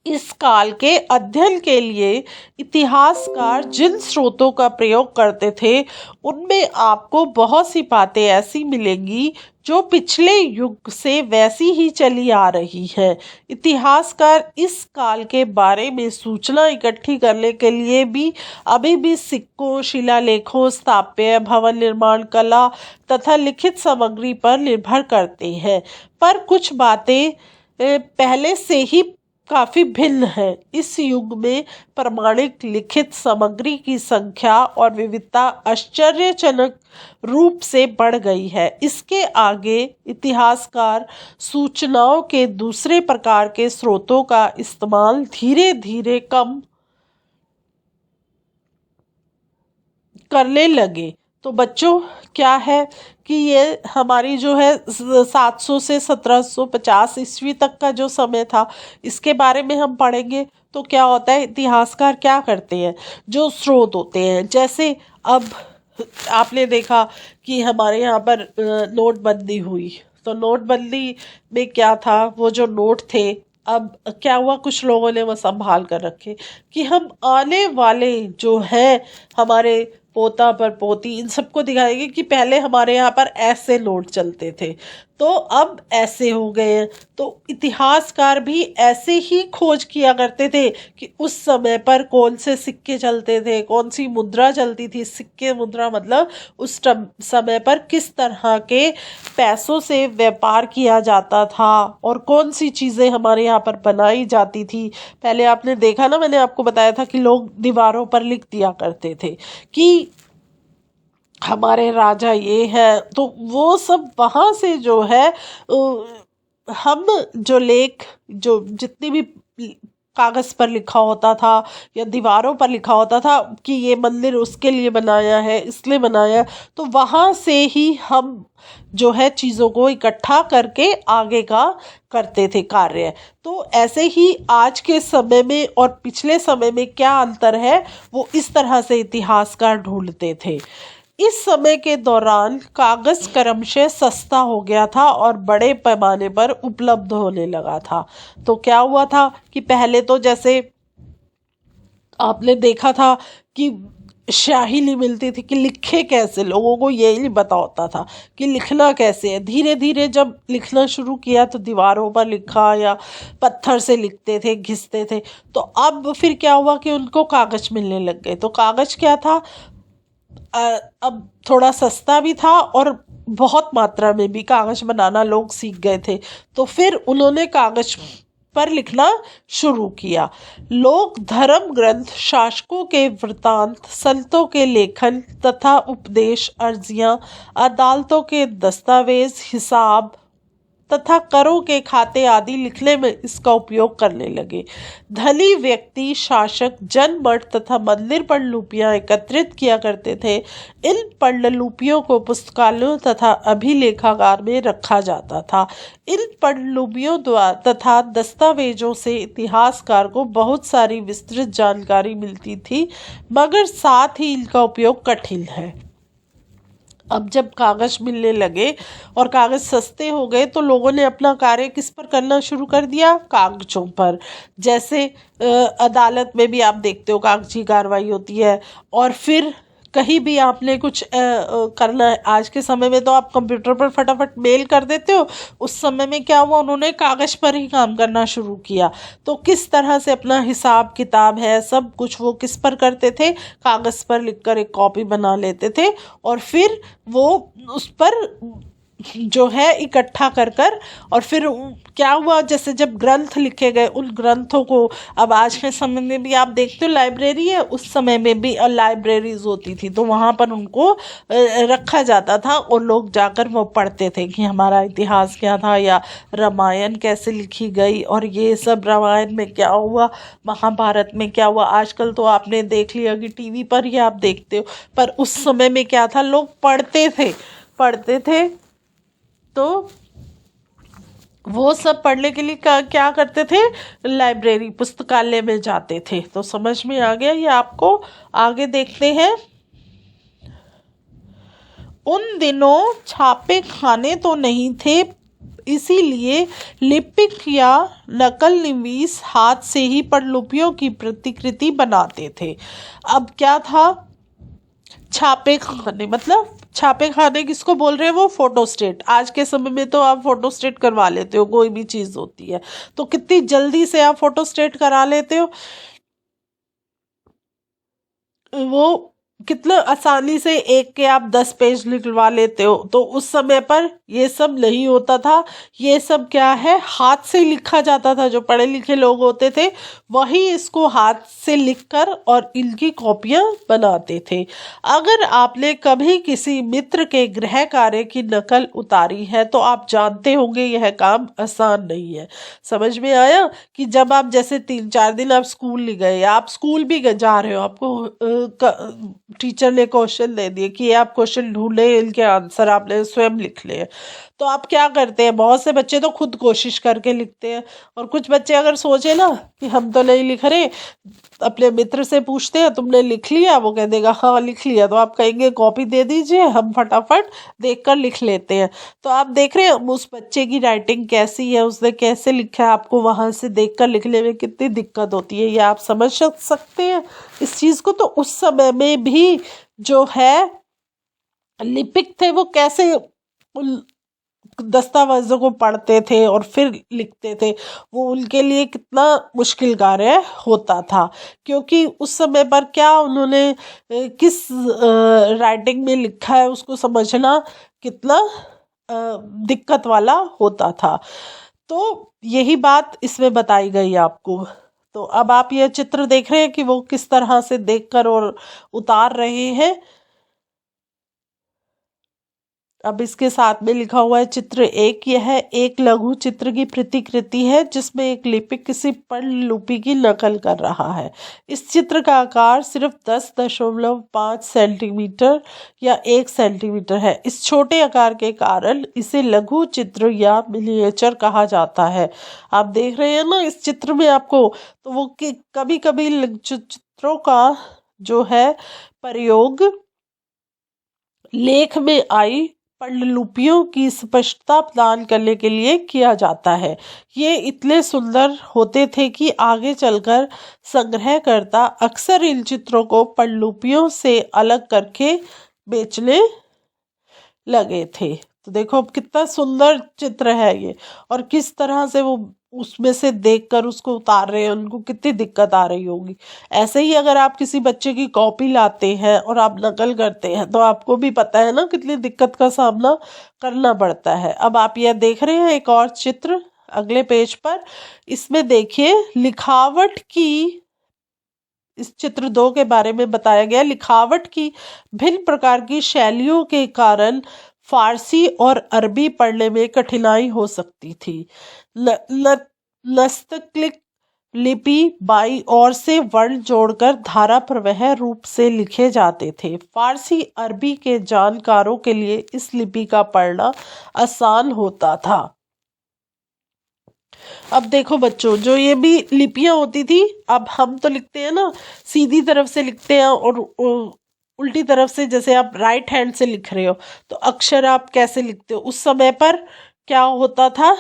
इस काल के अध्ययन के लिए इतिहासकार जिन स्रोतों का प्रयोग करते थे, उनमें आपको बहुत सी बातें ऐसी मिलेंगी जो पिछले युग से वैसी ही चली आ रही है। इतिहासकार इस काल के बारे में सूचना इकट्ठी करने के लिए भी अभी भी सिक्कों, शिलालेखों, स्थापत्य, भवन निर्माण कला तथा लिखित सामग्री पर निर्भर करते हैं। पर कुछ बातें पहले से ही काफ़ी भिन्न है। इस युग में प्रमाणिक लिखित सामग्री की संख्या और विविधता आश्चर्यजनक रूप से बढ़ गई है। इसके आगे इतिहासकार सूचनाओं के दूसरे प्रकार के स्रोतों का इस्तेमाल धीरे धीरे कम करने लगे। तो बच्चों, क्या है कि ये हमारी जो है 700 से 1750 ईस्वी तक का जो समय था, इसके बारे में हम पढ़ेंगे। तो क्या होता है, इतिहासकार क्या करते हैं, जो स्रोत होते हैं, जैसे अब आपने देखा कि हमारे यहाँ पर नोटबंदी हुई। तो नोटबंदी में क्या था, वो जो नोट थे, अब क्या हुआ, कुछ लोगों ने वो संभाल कर रखे कि हम आने वाले जो है हमारे पोता पर पोती, इन सबको दिखाएंगे कि पहले हमारे यहाँ पर ऐसे नोट चलते थे, तो अब ऐसे हो गए हैं। तो इतिहासकार भी ऐसे ही खोज किया करते थे कि उस समय पर कौन से सिक्के चलते थे, कौन सी मुद्रा चलती थी। सिक्के, मुद्रा मतलब उस समय पर किस तरह के पैसों से व्यापार किया जाता था और कौन सी चीज़ें हमारे यहाँ पर बनाई जाती थी। पहले आपने देखा ना, मैंने आपको बताया था कि लोग दीवारों पर लिख दिया करते थे कि हमारे राजा ये है। तो वो सब वहाँ से जो है हम जो लेख, जो जितनी भी कागज़ पर लिखा होता था या दीवारों पर लिखा होता था कि ये मंदिर उसके लिए बनाया है, इसलिए बनाया, तो वहाँ से ही हम जो है चीज़ों को इकट्ठा करके आगे का करते थे कार्य। तो ऐसे ही आज के समय में और पिछले समय में क्या अंतर है, वो इस तरह से इतिहासकार ढूंढते थे। इस समय के दौरान कागज़ क्रमशः सस्ता हो गया था और बड़े पैमाने पर उपलब्ध होने लगा था। तो क्या हुआ था कि पहले तो जैसे आपने देखा था कि स्याही नहीं मिलती थी कि लिखे कैसे, लोगों को यही नहीं पता होता था कि लिखना कैसे है। धीरे धीरे जब लिखना शुरू किया तो दीवारों पर लिखा या पत्थर से लिखते थे, घिसते थे। तो अब फिर क्या हुआ कि उनको कागज़ मिलने लग गए। तो कागज़ क्या था, अब थोड़ा सस्ता भी था और बहुत मात्रा में भी कागज़ बनाना लोग सीख गए थे। तो फिर उन्होंने कागज़ पर लिखना शुरू किया। लोग धर्म ग्रंथ, शासकों के वृत्तांत, संतों के लेखन तथा उपदेश, अर्जियां, अदालतों के दस्तावेज, हिसाब तथा करों के खाते आदि लिखने में इसका उपयोग करने लगे। धनी व्यक्ति, शासक, जनमत तथा मंदिर पांडुलिपियां एकत्रित किया करते थे। इन पांडुलिपियों को पुस्तकालयों तथा अभिलेखागार में रखा जाता था। इन पांडुलिपियों द्वारा तथा दस्तावेजों से इतिहासकार को बहुत सारी विस्तृत जानकारी मिलती थी, मगर साथ ही इनका उपयोग कठिन है। अब जब कागज मिलने लगे और कागज सस्ते हो गए तो लोगों ने अपना कार्य किस पर करना शुरू कर दिया, कागजों पर। जैसे अदालत में भी आप देखते हो कागजी कार्रवाई होती है। और फिर कहीं भी आपने कुछ करना है, आज के समय में तो आप कंप्यूटर पर फटाफट मेल कर देते हो, उस समय में क्या हुआ, उन्होंने कागज पर ही काम करना शुरू किया। तो किस तरह से अपना हिसाब किताब है सब कुछ वो किस पर करते थे, कागज पर लिखकर एक कॉपी बना लेते थे और फिर वो उस पर जो है इकट्ठा कर कर और फिर क्या हुआ, जैसे जब ग्रंथ लिखे गए उन ग्रंथों को, अब आज के समय में भी आप देखते हो लाइब्रेरी है, उस समय में भी लाइब्रेरीज होती थी तो वहाँ पर उनको रखा जाता था और लोग जाकर वो पढ़ते थे कि हमारा इतिहास क्या था या रामायण कैसे लिखी गई और ये सब, रामायण में क्या हुआ, महाभारत में क्या हुआ। आजकल तो आपने देख लिया कि टीवी पर ही आप देखते हो, पर उस समय में क्या था, लोग पढ़ते थे। तो वो सब पढ़ने के लिए क्या करते थे, लाइब्रेरी पुस्तकालय में जाते थे। तो समझ में आ गया ये आपको। आगे देखते हैं। उन दिनों छापे खाने तो नहीं थे, इसीलिए लिपिक या नकल निवीस हाथ से ही प्रतिलिपियों की प्रतिकृति बनाते थे। अब क्या था, छापे खाने मतलब छापे खाने किसको बोल रहे हैं, वो फोटोस्टेट। आज के समय में तो आप फोटोस्टेट करवा लेते हो, कोई भी चीज़ होती है तो कितनी जल्दी से आप फोटोस्टेट करा लेते हो, वो कितना आसानी से एक के आप 10 पेज निकलवा लेते हो। तो उस समय पर ये सब नहीं होता था, ये सब क्या है, हाथ से लिखा जाता था। जो पढ़े लिखे लोग होते थे वही इसको हाथ से लिखकर और इनकी कॉपियां बनाते थे। अगर आपने कभी किसी मित्र के गृह कार्य की नकल उतारी है तो आप जानते होंगे यह काम आसान नहीं है। समझ में आया कि जब आप जैसे 3-4 दिन आप स्कूल नहीं गए, आप स्कूल भी जा रहे हो, आपको टीचर ने क्वेश्चन दे दिए कि आप क्वेश्चन ढूंढे, इनके आंसर आपने स्वयं लिख लिए, तो आप क्या करते हैं, बहुत से बच्चे तो खुद कोशिश करके लिखते हैं और कुछ बच्चे अगर सोचे ना कि हम तो नहीं लिख रहे, अपने मित्र से पूछते हैं तुमने लिख लिया, वो कह देगा हाँ लिख लिया, तो आप कहेंगे कॉपी दे दीजिए, हम फटाफट देखकर लिख लेते हैं। तो आप देख रहे हैं उस बच्चे की राइटिंग कैसी है, उसने कैसे लिखा है, आपको वहाँ से देखकर लिखने में कितनी दिक्कत होती है ये आप समझ सकते हैं इस चीज़ को। तो उस समय में भी जो है लिपिक थे वो कैसे दस्तावेजों को पढ़ते थे और फिर लिखते थे, वो उनके लिए कितना मुश्किल कार्य होता था। क्योंकि उस समय पर क्या उन्होंने किस राइटिंग में लिखा है उसको समझना कितना दिक्कत वाला होता था। तो यही बात इसमें बताई गई आपको। तो अब आप ये चित्र देख रहे हैं कि वो किस तरह से देखकर और उतार रहे हैं। अब इसके साथ में लिखा हुआ है चित्र 1। यह एक लघु चित्र की प्रतिकृति है जिसमें एक लिपिक किसी प्रतिलिपि की नकल कर रहा है। इस चित्र का आकार सिर्फ 10.5 सेंटीमीटर या 1 सेंटीमीटर है। इस छोटे आकार के कारण इसे लघु चित्र या मिनिएचर कहा जाता है। आप देख रहे हैं ना इस चित्र में आपको, तो वो कभी कभी चित्रों का जो है प्रयोग लेख में आई प्रतिलिपियों की स्पष्टता प्रदान करने के लिए किया जाता है। ये इतने सुंदर होते थे कि आगे चलकर संग्रहकर्ता अक्सर इन चित्रों को प्रतिलिपियों से अलग करके बेचने लगे थे। तो देखो अब कितना सुंदर चित्र है ये, और किस तरह से वो उसमें से देखकर उसको उतार रहे हैं, उनको कितनी दिक्कत आ रही होगी। ऐसे ही अगर आप किसी बच्चे की कॉपी लाते हैं और आप नकल करते हैं तो आपको भी पता है ना कितनी दिक्कत का सामना करना पड़ता है। अब आप यह देख रहे हैं एक और चित्र अगले पेज पर, इसमें देखिए लिखावट की, इस चित्र 2 के बारे में बताया गया। लिखावट की भिन्न प्रकार की शैलियों के कारण फारसी और अरबी पढ़ने में कठिनाई हो सकती थी। नस्तक्लिक लिपि बाई ओर से वर्ण जोड़कर धारा प्रवाह रूप से लिखे जाते थे। फारसी अरबी के जानकारों के लिए इस लिपि का पढ़ना आसान होता था। अब देखो बच्चों, जो ये भी लिपियां होती थी, अब हम तो लिखते हैं ना सीधी तरफ से लिखते हैं और उल्टी तरफ से, जैसे आप राइट हैंड से लिख रहे हो तो अक्षर आप कैसे लिखते हो, उस समय पर क्या होता था,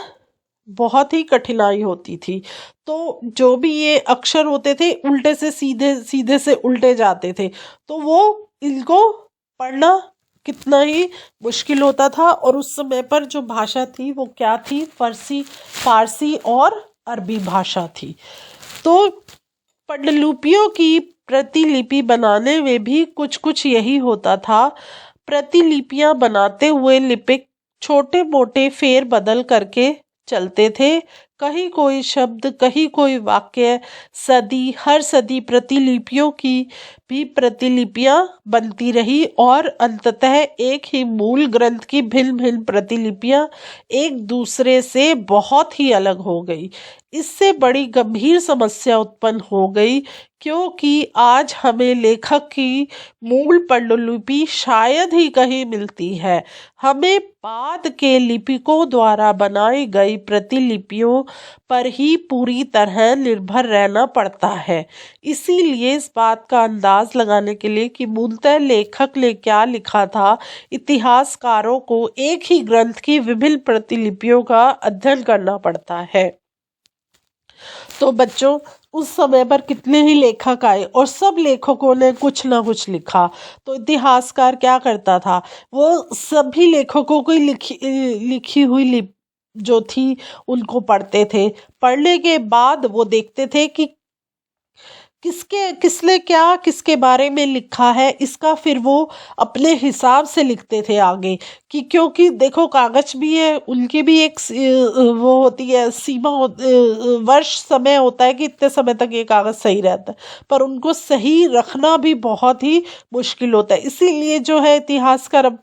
बहुत ही कठिनाई होती थी। तो जो भी ये अक्षर होते थे उल्टे से सीधे, सीधे से उल्टे जाते थे, तो वो इनको पढ़ना कितना ही मुश्किल होता था। और उस समय पर जो भाषा थी वो क्या थी, फारसी और अरबी भाषा थी। तो पांडुलिपियों की प्रतिलिपि बनाने में भी कुछ कुछ यही होता था। प्रतिलिपियां बनाते हुए लिपिक छोटे मोटे फेर बदल करके चलते थे। कहीं कोई शब्द, कहीं कोई वाक्य, हर सदी प्रतिलिपियों की भी प्रतिलिपियां बनती रही और अंततः एक ही मूल ग्रंथ की भिन्न भिन्न प्रतिलिपियां एक दूसरे से बहुत ही अलग हो गई। इससे बड़ी गंभीर समस्या उत्पन्न हो गई, क्योंकि आज हमें लेखक की मूल पांडुलिपि शायद ही कहीं मिलती है। हमें बाद के लिपिकों द्वारा बनाई गई प्रतिलिपियों पर ही पूरी तरह निर्भर रहना पड़ता है। इसीलिए इस बात का अंदाज लगाने के लिए कि मूलतः लेखक ने क्या लिखा था, इतिहासकारों को एक ही ग्रंथ की विभिन्न प्रतिलिपियों का अध्ययन करना पड़ता है। तो बच्चों, उस समय पर कितने ही लेखक आए और सब लेखकों ने कुछ ना कुछ लिखा। तो इतिहासकार क्या करता था, वो सभी लेखकों की लिखी हुई लिपि जो थी उनको पढ़ते थे। पढ़ने के बाद वो देखते थे कि किसने क्या किसके बारे में लिखा है, इसका फिर वो अपने हिसाब से लिखते थे आगे। कि क्योंकि देखो, कागज भी है, उनकी भी एक वो होती है सीमा, वर्ष समय होता है कि इतने समय तक ये कागज सही रहता है, पर उनको सही रखना भी बहुत ही मुश्किल होता है। इसीलिए जो है इतिहासकार, अब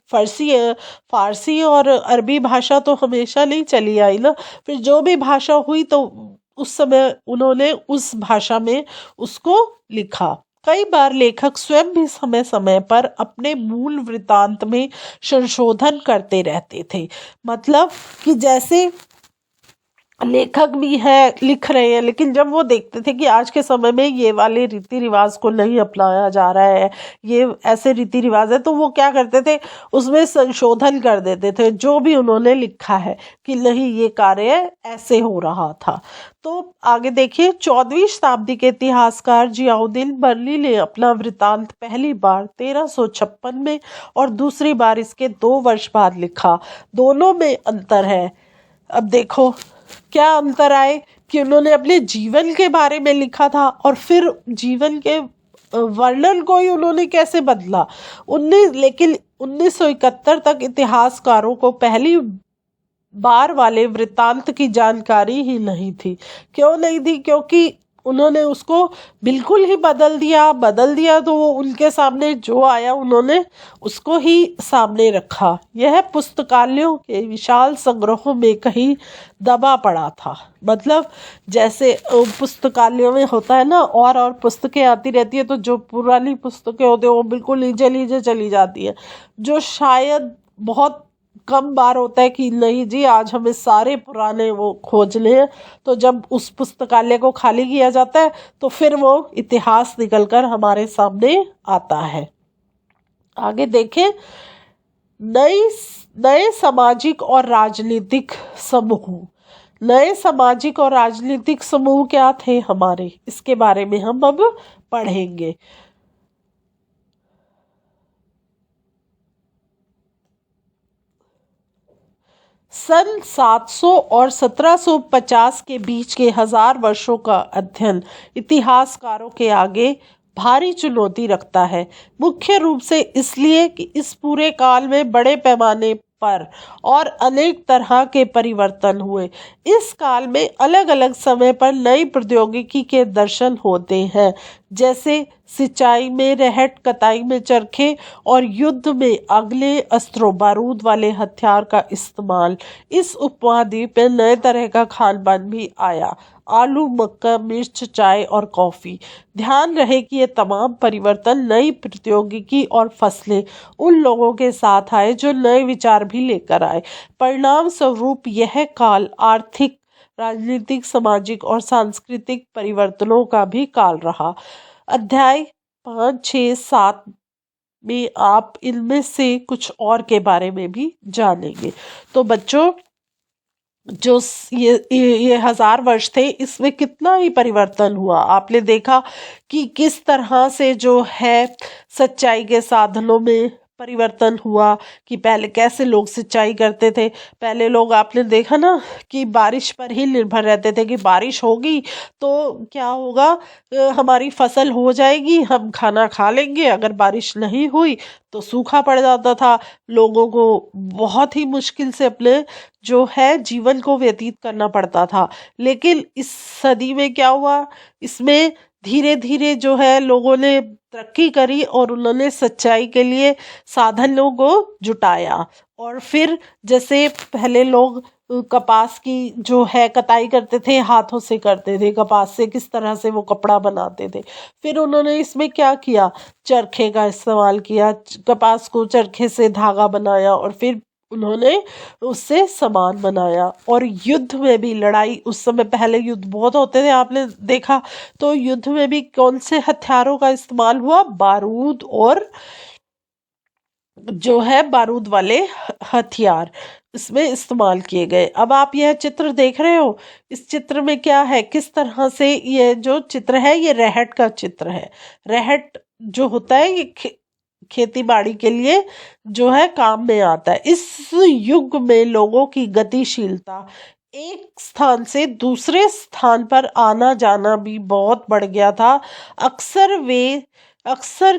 फारसी और अरबी भाषा तो हमेशा नहीं चली आई ना, फिर जो भी भाषा हुई तो उस समय उन्होंने उस भाषा में उसको लिखा। कई बार लेखक स्वयं भी समय समय पर अपने मूल वृत्तांत में संशोधन करते रहते थे। मतलब कि जैसे लेखक भी है, लिख रहे हैं, लेकिन जब वो देखते थे कि आज के समय में ये वाले रीति रिवाज को नहीं अपनाया जा रहा है, ये ऐसे रीति रिवाज है, तो वो क्या करते थे, उसमें संशोधन कर देते थे जो भी उन्होंने लिखा है कि नहीं, ये कार्य ऐसे हो रहा था। तो आगे देखिए, 14वीं शताब्दी के इतिहासकार जियाउद्दीन बर्नी ने अपना वृत्तांत पहली बार 1356 में और दूसरी बार इसके 2 वर्ष बाद लिखा। दोनों में अंतर है। अब देखो क्या अंतर आए कि उन्होंने अपने जीवन के बारे में लिखा था और फिर जीवन के वर्णन को ही उन्होंने कैसे बदला। लेकिन 1971 तक इतिहासकारों को पहली बार वाले वृत्तांत की जानकारी ही नहीं थी। क्यों नहीं थी? क्योंकि उन्होंने उसको बिल्कुल ही बदल दिया तो वो उनके सामने जो आया उन्होंने उसको ही सामने रखा। यह पुस्तकालयों के विशाल संग्रहों में कहीं दबा पड़ा था। मतलब जैसे पुस्तकालयों में होता है ना, और पुस्तकें आती रहती है, तो जो पुरानी पुस्तकें होती है वो बिल्कुल नीचे चली जाती है, जो शायद बहुत कम बार होता है कि नहीं जी आज हमें सारे पुराने वो खोजने हैं। तो जब उस पुस्तकालय को खाली किया जाता है तो फिर वो इतिहास निकलकर हमारे सामने आता है। आगे देखें, नए सामाजिक और राजनीतिक समूह। नए सामाजिक और राजनीतिक समूह क्या थे हमारे, इसके बारे में हम अब पढ़ेंगे। सन 700 और 1750 के बीच के 1000 वर्षों का अध्ययन इतिहासकारों के आगे भारी चुनौती रखता है। मुख्य रूप से इसलिए कि इस पूरे काल में बड़े पैमाने पर और अनेक तरह के परिवर्तन हुए। इस काल में अलग अलग समय पर नई प्रौद्योगिकी के दर्शन होते हैं, जैसे सिंचाई में रहट, कताई में चरखे और युद्ध में अगले अस्त्रों बारूद वाले हथियार का इस्तेमाल। इस उपमहाद्वीप में नए तरह का खान पान भी आया, आलू, मक्का, मिर्च, चाय और कॉफ़ी। ध्यान रहे कि ये तमाम परिवर्तन, नई प्रौद्योगिकी और फसलें उन लोगों के साथ आए जो नए विचार भी लेकर आए। परिणाम स्वरूप यह काल आर्थिक, राजनीतिक, सामाजिक और सांस्कृतिक परिवर्तनों का भी काल रहा। अध्याय 5, 6, 7 में आप इनमें से कुछ और के बारे में भी जानेंगे। तो बच्चों, जो ये 1000 वर्ष थे, इसमें कितना ही परिवर्तन हुआ। आपने देखा कि किस तरह से जो है सच्चाई के साधनों में परिवर्तन हुआ, कि पहले कैसे लोग सिंचाई करते थे। पहले लोग, आपने देखा ना, कि बारिश पर ही निर्भर रहते थे कि बारिश होगी तो क्या होगा, हमारी फसल हो जाएगी, हम खाना खा लेंगे। अगर बारिश नहीं हुई तो सूखा पड़ जाता था, लोगों को बहुत ही मुश्किल से अपने जो है जीवन को व्यतीत करना पड़ता था। लेकिन इस सदी में क्या हुआ, इसमें धीरे धीरे जो है लोगों ने तरक्की करी और उन्होंने सच्चाई के लिए साधनों को जुटाया। और फिर जैसे पहले लोग कपास की जो है कटाई करते थे, हाथों से करते थे, कपास से किस तरह से वो कपड़ा बनाते थे। फिर उन्होंने इसमें क्या किया, चरखे का इस्तेमाल किया, कपास को चरखे से धागा बनाया और फिर उन्होंने उससे सामान बनाया। और युद्ध में भी, लड़ाई उस समय, पहले युद्ध बहुत होते थे, आपने देखा, तो युद्ध में भी कौन से हथियारों का इस्तेमाल हुआ, बारूद, और जो है बारूद वाले हथियार इसमें इस्तेमाल किए गए। अब आप यह चित्र देख रहे हो, इस चित्र में क्या है, किस तरह से ये जो चित्र है ये रहट का चित्र है। रहट जो होता है ये खेती बाड़ी के लिए जो है काम में आता है। इस युग में लोगों की गतिशीलता, एक स्थान से दूसरे स्थान पर आना जाना भी बहुत बढ़ गया था। अक्सर वे अवसर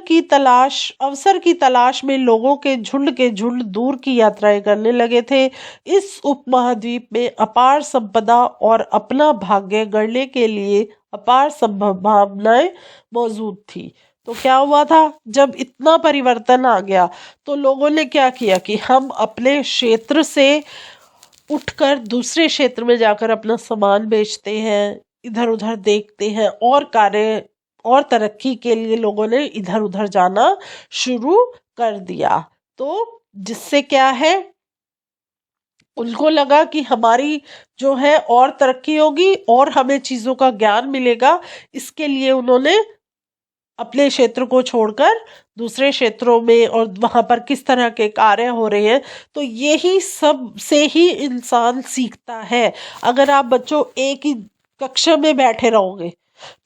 की तलाश में लोगों के झुंड दूर की यात्राएं करने लगे थे। इस उपमहाद्वीप में अपार संपदा और अपना भाग्य गढ़ने के लिए अपार संभावनाएं मौजूद थी। तो क्या हुआ था, जब इतना परिवर्तन आ गया तो लोगों ने क्या किया कि हम अपने क्षेत्र से उठकर दूसरे क्षेत्र में जाकर अपना सामान बेचते हैं, इधर उधर देखते हैं, और कार्य और तरक्की के लिए लोगों ने इधर उधर जाना शुरू कर दिया। तो जिससे क्या है, उनको लगा कि हमारी जो है और तरक्की होगी और हमें चीज़ों का ज्ञान मिलेगा। इसके लिए उन्होंने अपने क्षेत्र को छोड़कर दूसरे क्षेत्रों में, और वहाँ पर किस तरह के कार्य हो रहे हैं, तो यही सब से ही इंसान सीखता है। अगर आप बच्चों एक ही कक्षा में बैठे रहोगे,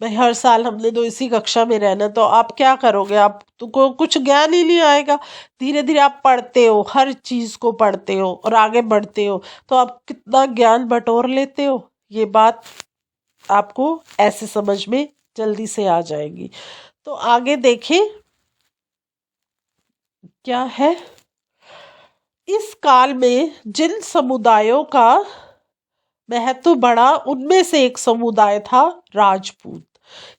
भाई हर साल हमने तो इसी कक्षा में रहना, तो आप क्या करोगे, आप तुमको कुछ ज्ञान ही नहीं आएगा। धीरे धीरे आप पढ़ते हो, हर चीज़ को पढ़ते हो और आगे बढ़ते हो, तो आप कितना ज्ञान बटोर लेते हो, ये बात आपको ऐसे समझ में जल्दी से आ जाएगी। तो आगे देखें क्या है। इस काल में जिन समुदायों का महत्व बढ़ा, उनमें से एक समुदाय था राजपूत,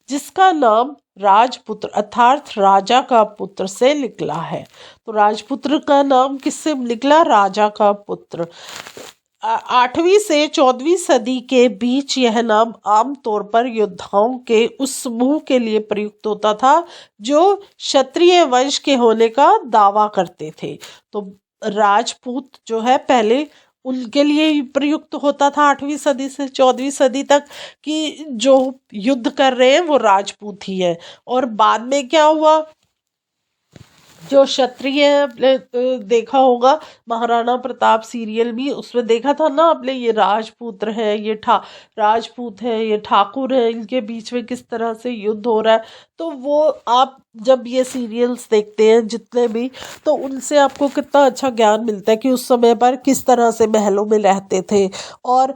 जिसका नाम राजपुत्र अर्थात राजा का पुत्र से निकला है। तो राजपुत्र का नाम किससे निकला, राजा का पुत्र। 8वीं से 14वीं सदी के बीच यह नाम आमतौर पर योद्धाओं के उस समूह के लिए प्रयुक्त होता था जो क्षत्रिय वंश के होने का दावा करते थे। तो राजपूत जो है पहले उनके लिए प्रयुक्त होता था 8वीं सदी से 14वीं सदी तक, कि जो युद्ध कर रहे हैं वो राजपूत ही है। और बाद में क्या हुआ, जो क्षत्रिय, देखा होगा महाराणा प्रताप सीरियल भी, उसमें देखा था ना आपने, ये राजपुत्र है, ये राजपूत है, ये ठाकुर है, इनके बीच में किस तरह से युद्ध हो रहा है। तो वो आप जब ये सीरियल्स देखते हैं जितने भी, तो उनसे आपको कितना अच्छा ज्ञान मिलता है कि उस समय पर किस तरह से महलों में रहते थे और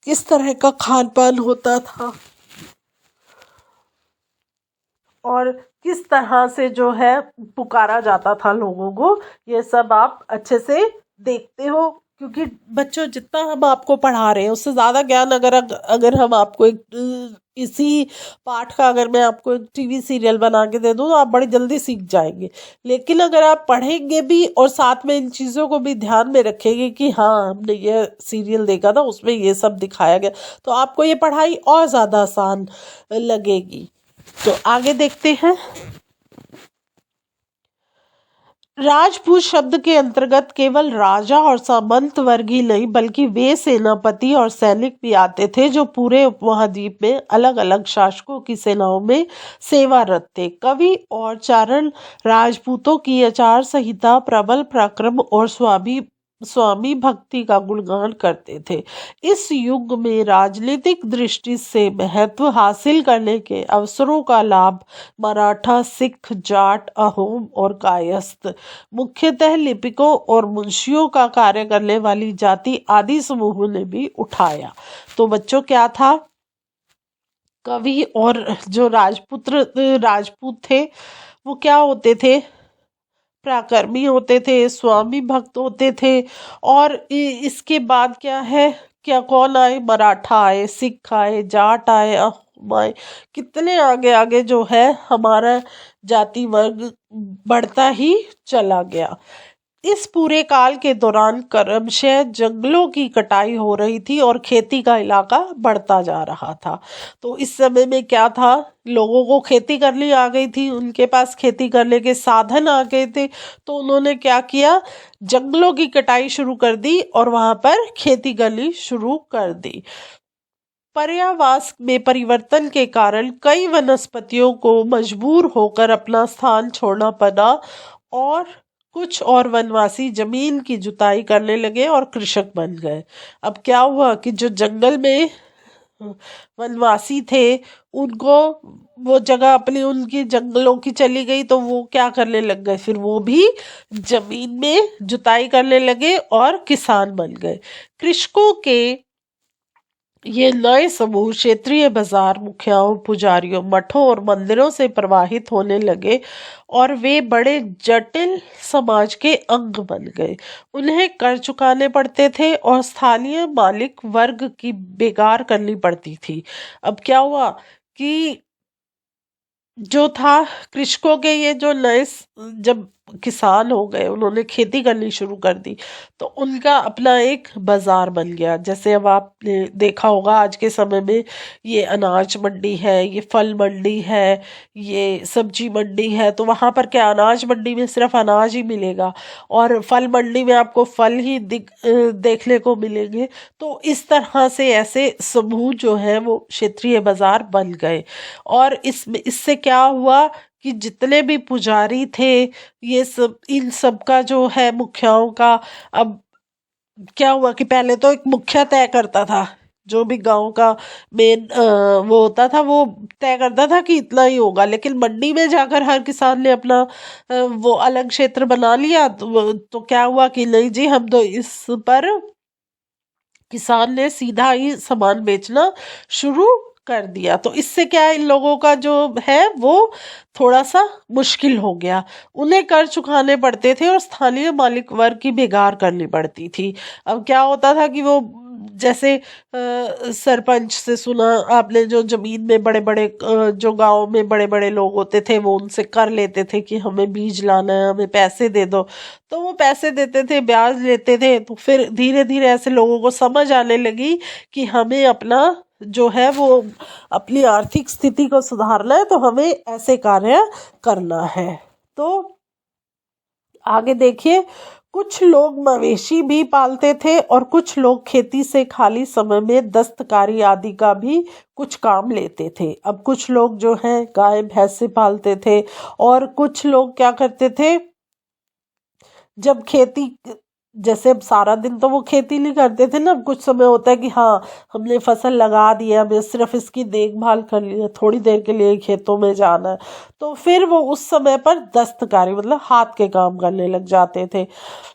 किस तरह का खान पान होता था और किस तरह से जो है पुकारा जाता था लोगों को। ये सब आप अच्छे से देखते हो, क्योंकि बच्चों जितना हम आपको पढ़ा रहे हैं उससे ज़्यादा ज्ञान अगर हम आपको इसी पाठ का अगर मैं आपको एक टीवी सीरियल बना के दे दूँ तो आप बड़ी जल्दी सीख जाएंगे। लेकिन अगर आप पढ़ेंगे भी और साथ में इन चीज़ों को भी ध्यान में रखेंगे कि हाँ हमने ये सीरियल देखा था, उसमें ये सब दिखाया गया, तो आपको ये पढ़ाई और ज़्यादा आसान लगेगी। तो आगे देखते हैं। राजपूत शब्द के अंतर्गत केवल राजा और सामंत वर्ग ही नहीं बल्कि वे सेनापति और सैनिक भी आते थे जो पूरे उपमहाद्वीप में अलग अलग शासकों की सेनाओं में सेवारत थे। कवि और चारण राजपूतों की आचार संहिता, प्रबल पराक्रम और स्वामी भक्ति का गुणगान करते थे। इस युग में राजनीतिक दृष्टि से महत्व हासिल करने के अवसरों का लाभ मराठा, सिख, जाट, अहोम और कायस्थ, मुख्यतः लिपिकों और मुंशियों का कार्य करने वाली जाति आदि समूहों ने भी उठाया। तो बच्चों क्या था, कवि और जो राजपूत थे वो क्या होते थे, पराक्रमी होते थे, स्वामी भक्त होते थे। और इसके बाद क्या है, क्या कौन आए, मराठा आए, सिख आए, जाट आए, अहोम आए, कितने आगे आगे जो है हमारा जाति वर्ग बढ़ता ही चला गया। इस पूरे काल के दौरान क्रमशः जंगलों की कटाई हो रही थी और खेती का इलाका बढ़ता जा रहा था। तो इस समय में क्या था, लोगों को खेती करनी आ गई थी, उनके पास खेती करने के साधन आ गए थे, तो उन्होंने क्या किया, जंगलों की कटाई शुरू कर दी और वहां पर खेती करनी शुरू कर दी। पर्यावास में परिवर्तन के कारण कई वनस्पतियों को मजबूर होकर अपना स्थान छोड़ना पड़ा और कुछ और वनवासी जमीन की जुताई करने लगे और कृषक बन गए। अब क्या हुआ कि जो जंगल में वनवासी थे उनको वो जगह अपनी उनकी जंगलों की चली गई, तो वो क्या करने लग गए, फिर वो भी जमीन में जुताई करने लगे और किसान बन गए। कृषकों के ये नए समूह क्षेत्रीय बाजार, मुखियाओं, पुजारियों, मठों और मंदिरों से प्रवाहित होने लगे और वे बड़े जटिल समाज के अंग बन गए। उन्हें कर चुकाने पड़ते थे और स्थानीय मालिक वर्ग की बेगार करनी पड़ती थी। अब क्या हुआ कि जो था कृषकों के ये जो नए जब किसान हो गए, उन्होंने खेती करनी शुरू कर दी, तो उनका अपना एक बाजार बन गया। जैसे अब आपने देखा होगा आज के समय में ये अनाज मंडी है, ये फल मंडी है, ये सब्जी मंडी है, तो वहां पर क्या, अनाज मंडी में सिर्फ अनाज ही मिलेगा और फल मंडी में आपको फल ही देखने को मिलेंगे। तो इस तरह से ऐसे समूह जो है वो क्षेत्रीय बाजार बन गए। और इससे क्या हुआ कि जितने भी पुजारी थे, ये सब, इन सब का जो है मुखियाओं का, अब क्या हुआ कि पहले तो एक मुखिया तय करता था, जो भी गांव का मेन वो होता था वो तय करता था कि इतना ही होगा, लेकिन मंडी में जाकर हर किसान ने अपना वो अलग क्षेत्र बना लिया। तो क्या हुआ कि नहीं जी, हम तो इस पर किसान ने सीधा ही सामान बेचना शुरू कर दिया। तो इससे क्या है, इन लोगों का जो है वो थोड़ा सा मुश्किल हो गया, उन्हें कर चुकाने पड़ते थे और स्थानीय मालिक वर्ग की बेगार करनी पड़ती थी। अब क्या होता था कि वो जैसे सरपंच से सुना आपने, जो जमीन में बड़े बड़े जो गांव में बड़े बड़े लोग होते थे वो उनसे कर लेते थे कि हमें बीज लाना है, हमें पैसे दे दो, तो वो पैसे देते थे, ब्याज लेते थे। तो फिर धीरे धीरे ऐसे लोगों को समझ आने लगी कि हमें अपना जो है वो अपनी आर्थिक स्थिति को सुधारना है, तो हमें ऐसे कार्य करना है। तो आगे देखिए, कुछ लोग मवेशी भी पालते थे और कुछ लोग खेती से खाली समय में दस्तकारी आदि का भी कुछ काम लेते थे। अब कुछ लोग जो हैं गाय भैंसे पालते थे और कुछ लोग क्या करते थे, जब खेती, जैसे अब सारा दिन तो वो खेती नहीं करते थे ना, कुछ समय होता है कि हाँ हमने फसल लगा दी है, हमें सिर्फ इसकी देखभाल करनी है, थोड़ी देर के लिए खेतों में जाना है, तो फिर वो उस समय पर दस्तकारी मतलब हाथ के काम करने लग जाते थे।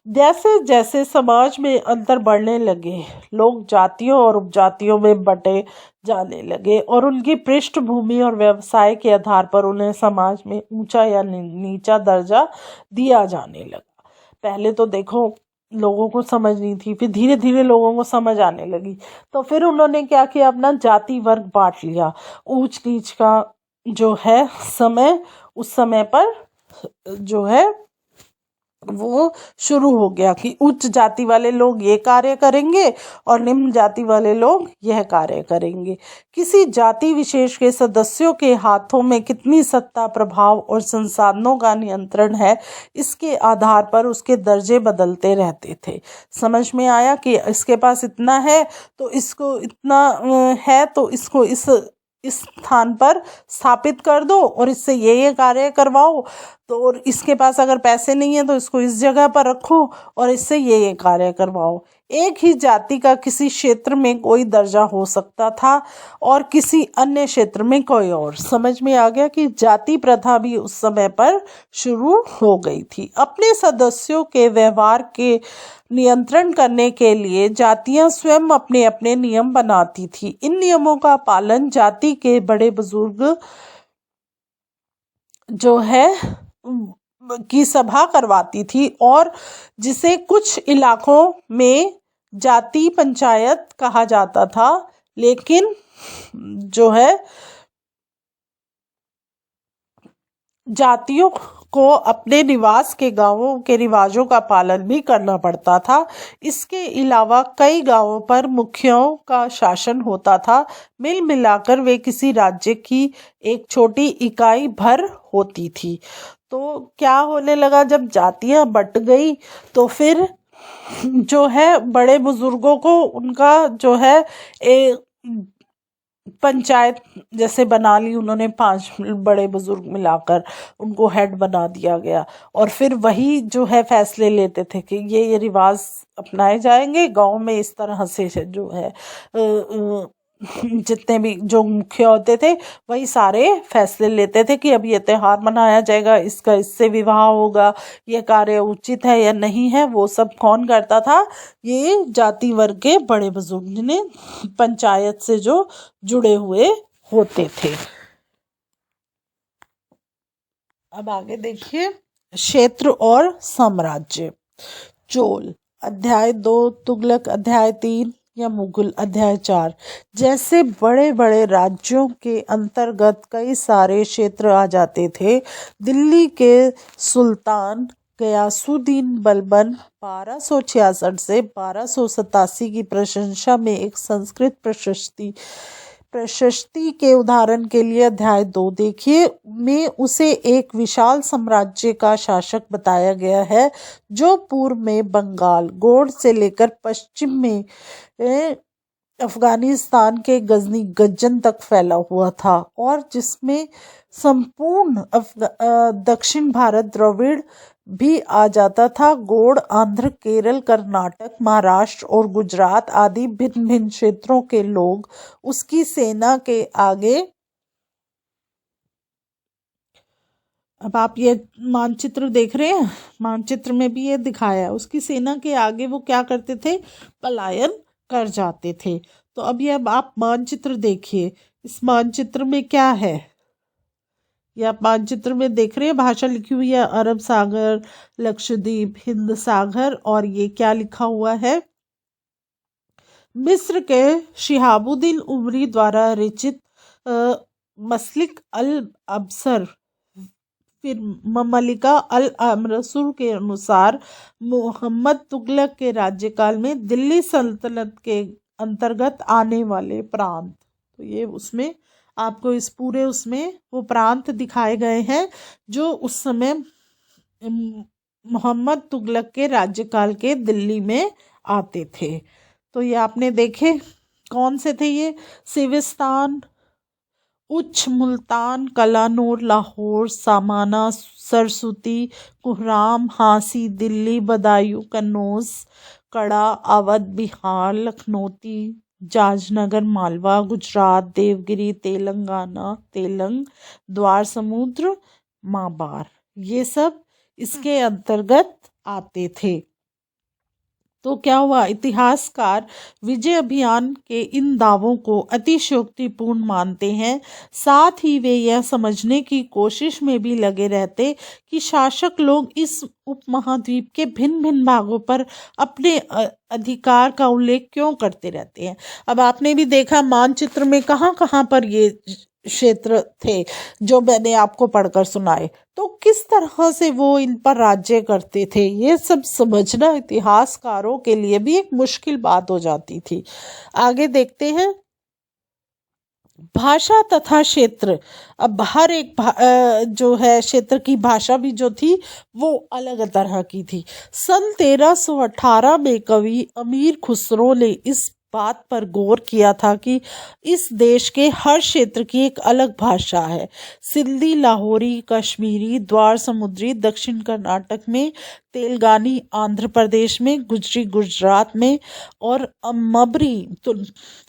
जैसे जैसे समाज में अंतर बढ़ने लगे, लोग जातियों और उपजातियों में बटे जाने लगे और उनकी पृष्ठभूमि और व्यवसाय के आधार पर उन्हें समाज में ऊंचा या नीचा दर्जा दिया जाने लगा। पहले तो देखो लोगों को समझ नहीं थी, फिर धीरे धीरे लोगों को समझ आने लगी, तो फिर उन्होंने क्या किया, अपना जाति वर्ग बांट लिया। ऊंच नीच का जो है समय, उस समय पर जो है वो शुरू हो गया कि उच्च जाति वाले लोग ये कार्य करेंगे और निम्न जाति वाले लोग यह कार्य करेंगे। किसी जाति विशेष के सदस्यों के हाथों में कितनी सत्ता, प्रभाव और संसाधनों का नियंत्रण है, इसके आधार पर उसके दर्जे बदलते रहते थे। समझ में आया कि इसके पास इतना है तो इसको इतना है तो इसको इस स्थान पर स्थापित कर दो और इससे ये कार्य करवाओ। तो और इसके पास अगर पैसे नहीं है तो इसको इस जगह पर रखो और इससे ये कार्य करवाओ। एक ही जाति का किसी क्षेत्र में कोई दर्जा हो सकता था और किसी अन्य क्षेत्र में कोई और। समझ में आ गया कि जाति प्रथा भी उस समय पर शुरू हो गई थी। अपने सदस्यों के व्यवहार के नियंत्रण करने के लिए जातियां स्वयं अपने अपने नियम बनाती थी। इन नियमों का पालन जाति के बड़े बुजुर्ग जो है की सभा करवाती थी और जिसे कुछ इलाकों में जाति पंचायत कहा जाता था। लेकिन जो है जातियों को अपने निवास के गांवों के रिवाजों का पालन भी करना पड़ता था। इसके अलावा कई गांवों पर मुखियाओं का शासन होता था। मिल मिलाकर वे किसी राज्य की एक छोटी इकाई भर होती थी। तो क्या होने लगा, जब जातियां बट गई तो फिर जो है बड़े बुजुर्गों को उनका जो है पंचायत जैसे बना ली उन्होंने, 5 बड़े बुजुर्ग मिलाकर उनको हेड बना दिया गया और फिर वही जो है फैसले लेते थे कि ये रिवाज अपनाए जाएंगे गांव में। इस तरह से जो है जितने भी जो मुखिया होते थे वही सारे फैसले लेते थे कि अब ये त्योहार मनाया जाएगा, इसका इससे विवाह होगा, ये कार्य उचित है या नहीं है। वो सब कौन करता था? ये जाति वर्ग के बड़े बुजुर्ग जिन्हें पंचायत से जो जुड़े हुए होते थे। अब आगे देखिए, क्षेत्र और साम्राज्य। चोल अध्याय 2, तुगलक अध्याय 3 या मुगल अध्याय 4 जैसे बड़े बड़े राज्यों के अंतर्गत कई सारे क्षेत्र आ जाते थे। दिल्ली के सुल्तान गयासुद्दीन बलबन 1266 से 1287 की प्रशंसा में एक संस्कृत प्रशस्ति के उदाहरण के लिए अध्याय 2 देखिए में उसे एक विशाल साम्राज्य का शासक बताया गया है जो पूर्व में बंगाल, गोंड से लेकर पश्चिम में अफगानिस्तान के गजनी गज्जन तक फैला हुआ था और जिसमें संपूर्ण दक्षिण भारत द्रविड़ भी आ जाता था। गोंड, आंध्र, केरल, कर्नाटक, महाराष्ट्र और गुजरात आदि भिन्न भिन्न क्षेत्रों के लोग उसकी सेना के आगे। अब आप ये मानचित्र देख रहे हैं, मानचित्र में भी ये दिखाया है। उसकी सेना के आगे वो क्या करते थे? पलायन कर जाते थे। तो अब ये आप मानचित्र देखिए, इस मानचित्र में क्या है? ये आप मानचित्र में देख रहे हैं, भाषा लिखी हुई है अरब सागर, लक्षद्वीप, हिंद सागर और ये क्या लिखा हुआ है? मिस्र के शिहाबुद्दीन उमरी द्वारा रचित मसलिक अल अबसर फिर ममलिका अल अमरसुर के अनुसार मोहम्मद तुगलक के राज्यकाल में दिल्ली सल्तनत के अंतर्गत आने वाले प्रांत। तो ये उसमें आपको इस पूरे उसमें वो प्रांत दिखाए गए हैं जो उस समय मोहम्मद तुगलक के राज्यकाल के दिल्ली में आते थे। तो ये आपने देखे कौन से थे? ये सिविस्तान, उच्च मुल्तान, कलानौर, लाहौर, सामाना, सरस्वती, कुहराम, हांसी, दिल्ली, बदायूं, कन्नौज, कड़ा, अवध, बिहार, लखनौती, जाजनगर, मालवा, गुजरात, देवगिरी, तेलंगाना, द्वार समुद्र, माबार, ये सब इसके अंतर्गत आते थे। तो क्या हुआ? इतिहासकार विजय अभियान के इन दावों को अतिशयोक्तिपूर्ण मानते हैं। साथ ही वे यह समझने की कोशिश में भी लगे रहते कि शासक लोग इस उपमहाद्वीप के भिन्न भिन्न भागों पर अपने अधिकार का उल्लेख क्यों करते रहते हैं। अब आपने भी देखा मानचित्र में कहाँ कहाँ पर ये क्षेत्र थे जो मैंने आपको पढ़कर सुनाए, तो किस तरह से वो इन पर राज्य करते थे, ये सब समझना इतिहासकारों के लिए भी एक मुश्किल बात हो जाती थी। आगे देखते हैं, भाषा तथा क्षेत्र। अब हर एक जो है क्षेत्र की भाषा भी जो थी वो अलग तरह की थी। सन 1318 में कवि अमीर खुसरो ने इस बात पर गौर किया था कि इस देश के हर क्षेत्र की एक अलग भाषा है। सिंधी, लाहौरी, कश्मीरी, द्वार समुद्री दक्षिण कर्नाटक में, तेलंगानी आंध्र प्रदेश में, गुजरी गुजरात में और मबरी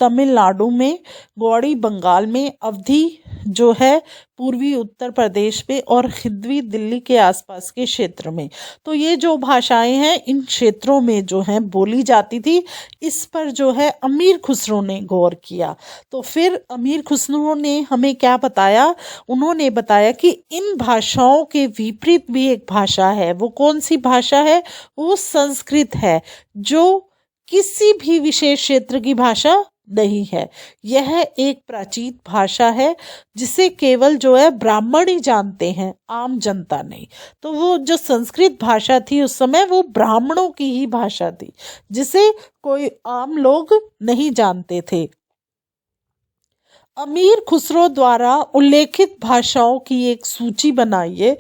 तमिलनाडु में, गौड़ी बंगाल में, अवधी जो है पूर्वी उत्तर प्रदेश में और हिंदवी दिल्ली के आसपास के क्षेत्र में। तो ये जो भाषाएं हैं इन क्षेत्रों में जो है बोली जाती थी। इस पर जो है अमीर खुसरो ने गौर किया। तो फिर अमीर खुसरो ने हमें क्या बताया, उन्होंने बताया कि इन भाषाओं के विपरीत भी एक भाषा है। वो कौन सी भाषा है? वो संस्कृत है, जो किसी भी विशेष क्षेत्र की भाषा नहीं है। यह एक प्राचीन भाषा है जिसे केवल जो है ब्राह्मण ही जानते हैं, आम जनता नहीं। तो वो जो संस्कृत भाषा थी उस समय वो ब्राह्मणों की ही भाषा थी, जिसे कोई आम लोग नहीं जानते थे। अमीर खुसरो द्वारा उल्लेखित भाषाओं की एक सूची बनाइए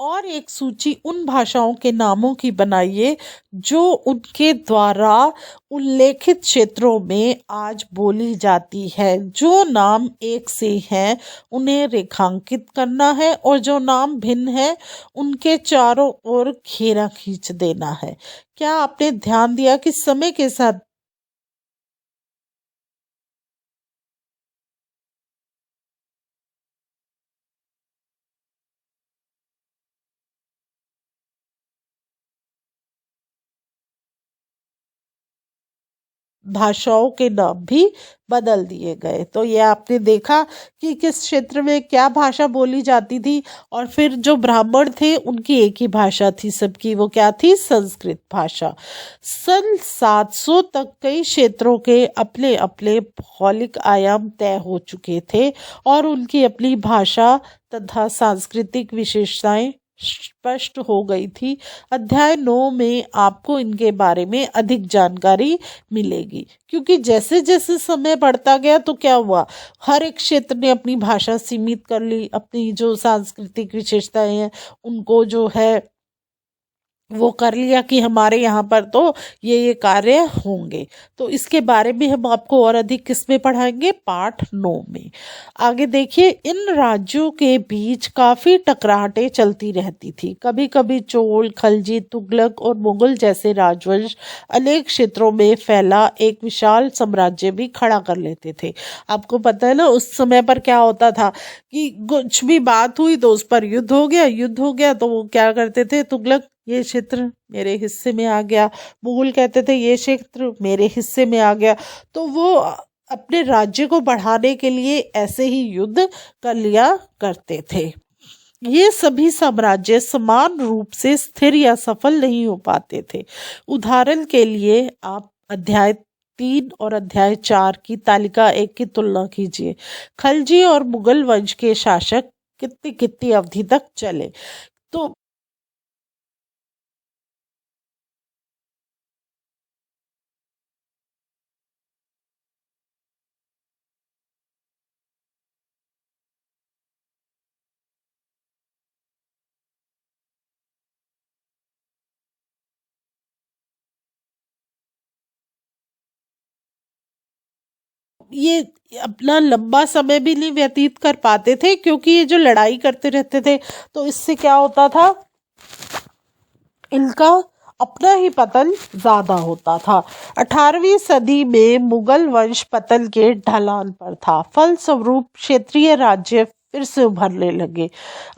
और एक सूची उन भाषाओं के नामों की बनाइए जो उनके द्वारा उल्लेखित क्षेत्रों में आज बोली जाती है। जो नाम एक से हैं उन्हें रेखांकित करना है और जो नाम भिन्न है उनके चारों ओर घेरा खींच देना है। क्या आपने ध्यान दिया कि समय के साथ भाषाओं के नाम भी बदल दिए गए? तो ये आपने देखा कि किस क्षेत्र में क्या भाषा बोली जाती थी। और फिर जो ब्राह्मण थे उनकी एक ही भाषा थी सबकी, वो क्या थी? संस्कृत भाषा। सन 700 तक कई क्षेत्रों के अपने अपने भौगोलिक आयाम तय हो चुके थे और उनकी अपनी भाषा तथा सांस्कृतिक विशेषताएं स्पष्ट हो गई थी। अध्याय 9 में आपको इनके बारे में अधिक जानकारी मिलेगी, क्योंकि जैसे जैसे समय बढ़ता गया तो क्या हुआ, हर एक क्षेत्र ने अपनी भाषा सीमित कर ली, अपनी जो सांस्कृतिक विशेषताएं हैं उनको जो है वो कर लिया कि हमारे यहाँ पर तो ये कार्य होंगे। तो इसके बारे में हम आपको और अधिक किसमें पढ़ाएंगे? पाठ 9 में। आगे देखिए, इन राज्यों के बीच काफ़ी टकराहटें चलती रहती थी। कभी कभी चोल, खलजी, तुगलक और मुगल जैसे राजवंश अनेक क्षेत्रों में फैला एक विशाल साम्राज्य भी खड़ा कर लेते थे। आपको पता है ना उस समय पर क्या होता था कि कुछ भी बात हुई तो उस पर युद्ध हो गया तो वो क्या करते थे, तुगलक ये क्षेत्र मेरे हिस्से में आ गया, मुगल कहते थे ये क्षेत्र मेरे हिस्से में आ गया। तो वो अपने राज्य को बढ़ाने के लिए ऐसे ही युद्ध कर लिया करते थे। ये सभी साम्राज्य समान रूप से स्थिर या सफल नहीं हो पाते थे। उदाहरण के लिए आप अध्याय 3 और अध्याय 4 की तालिका 1 की तुलना कीजिए। खलजी और मुगल वंश के शासक कितनी कितनी अवधि तक चले। तो ये अपना लंबा समय भी नहीं व्यतीत कर पाते थे, क्योंकि ये जो लड़ाई करते रहते थे तो इससे क्या होता था, इनका अपना ही पतन ज्यादा होता था। 18वीं सदी में मुगल वंश पतन के ढलान पर था। फलस्वरूप क्षेत्रीय राज्य फिर से उभरने लगे।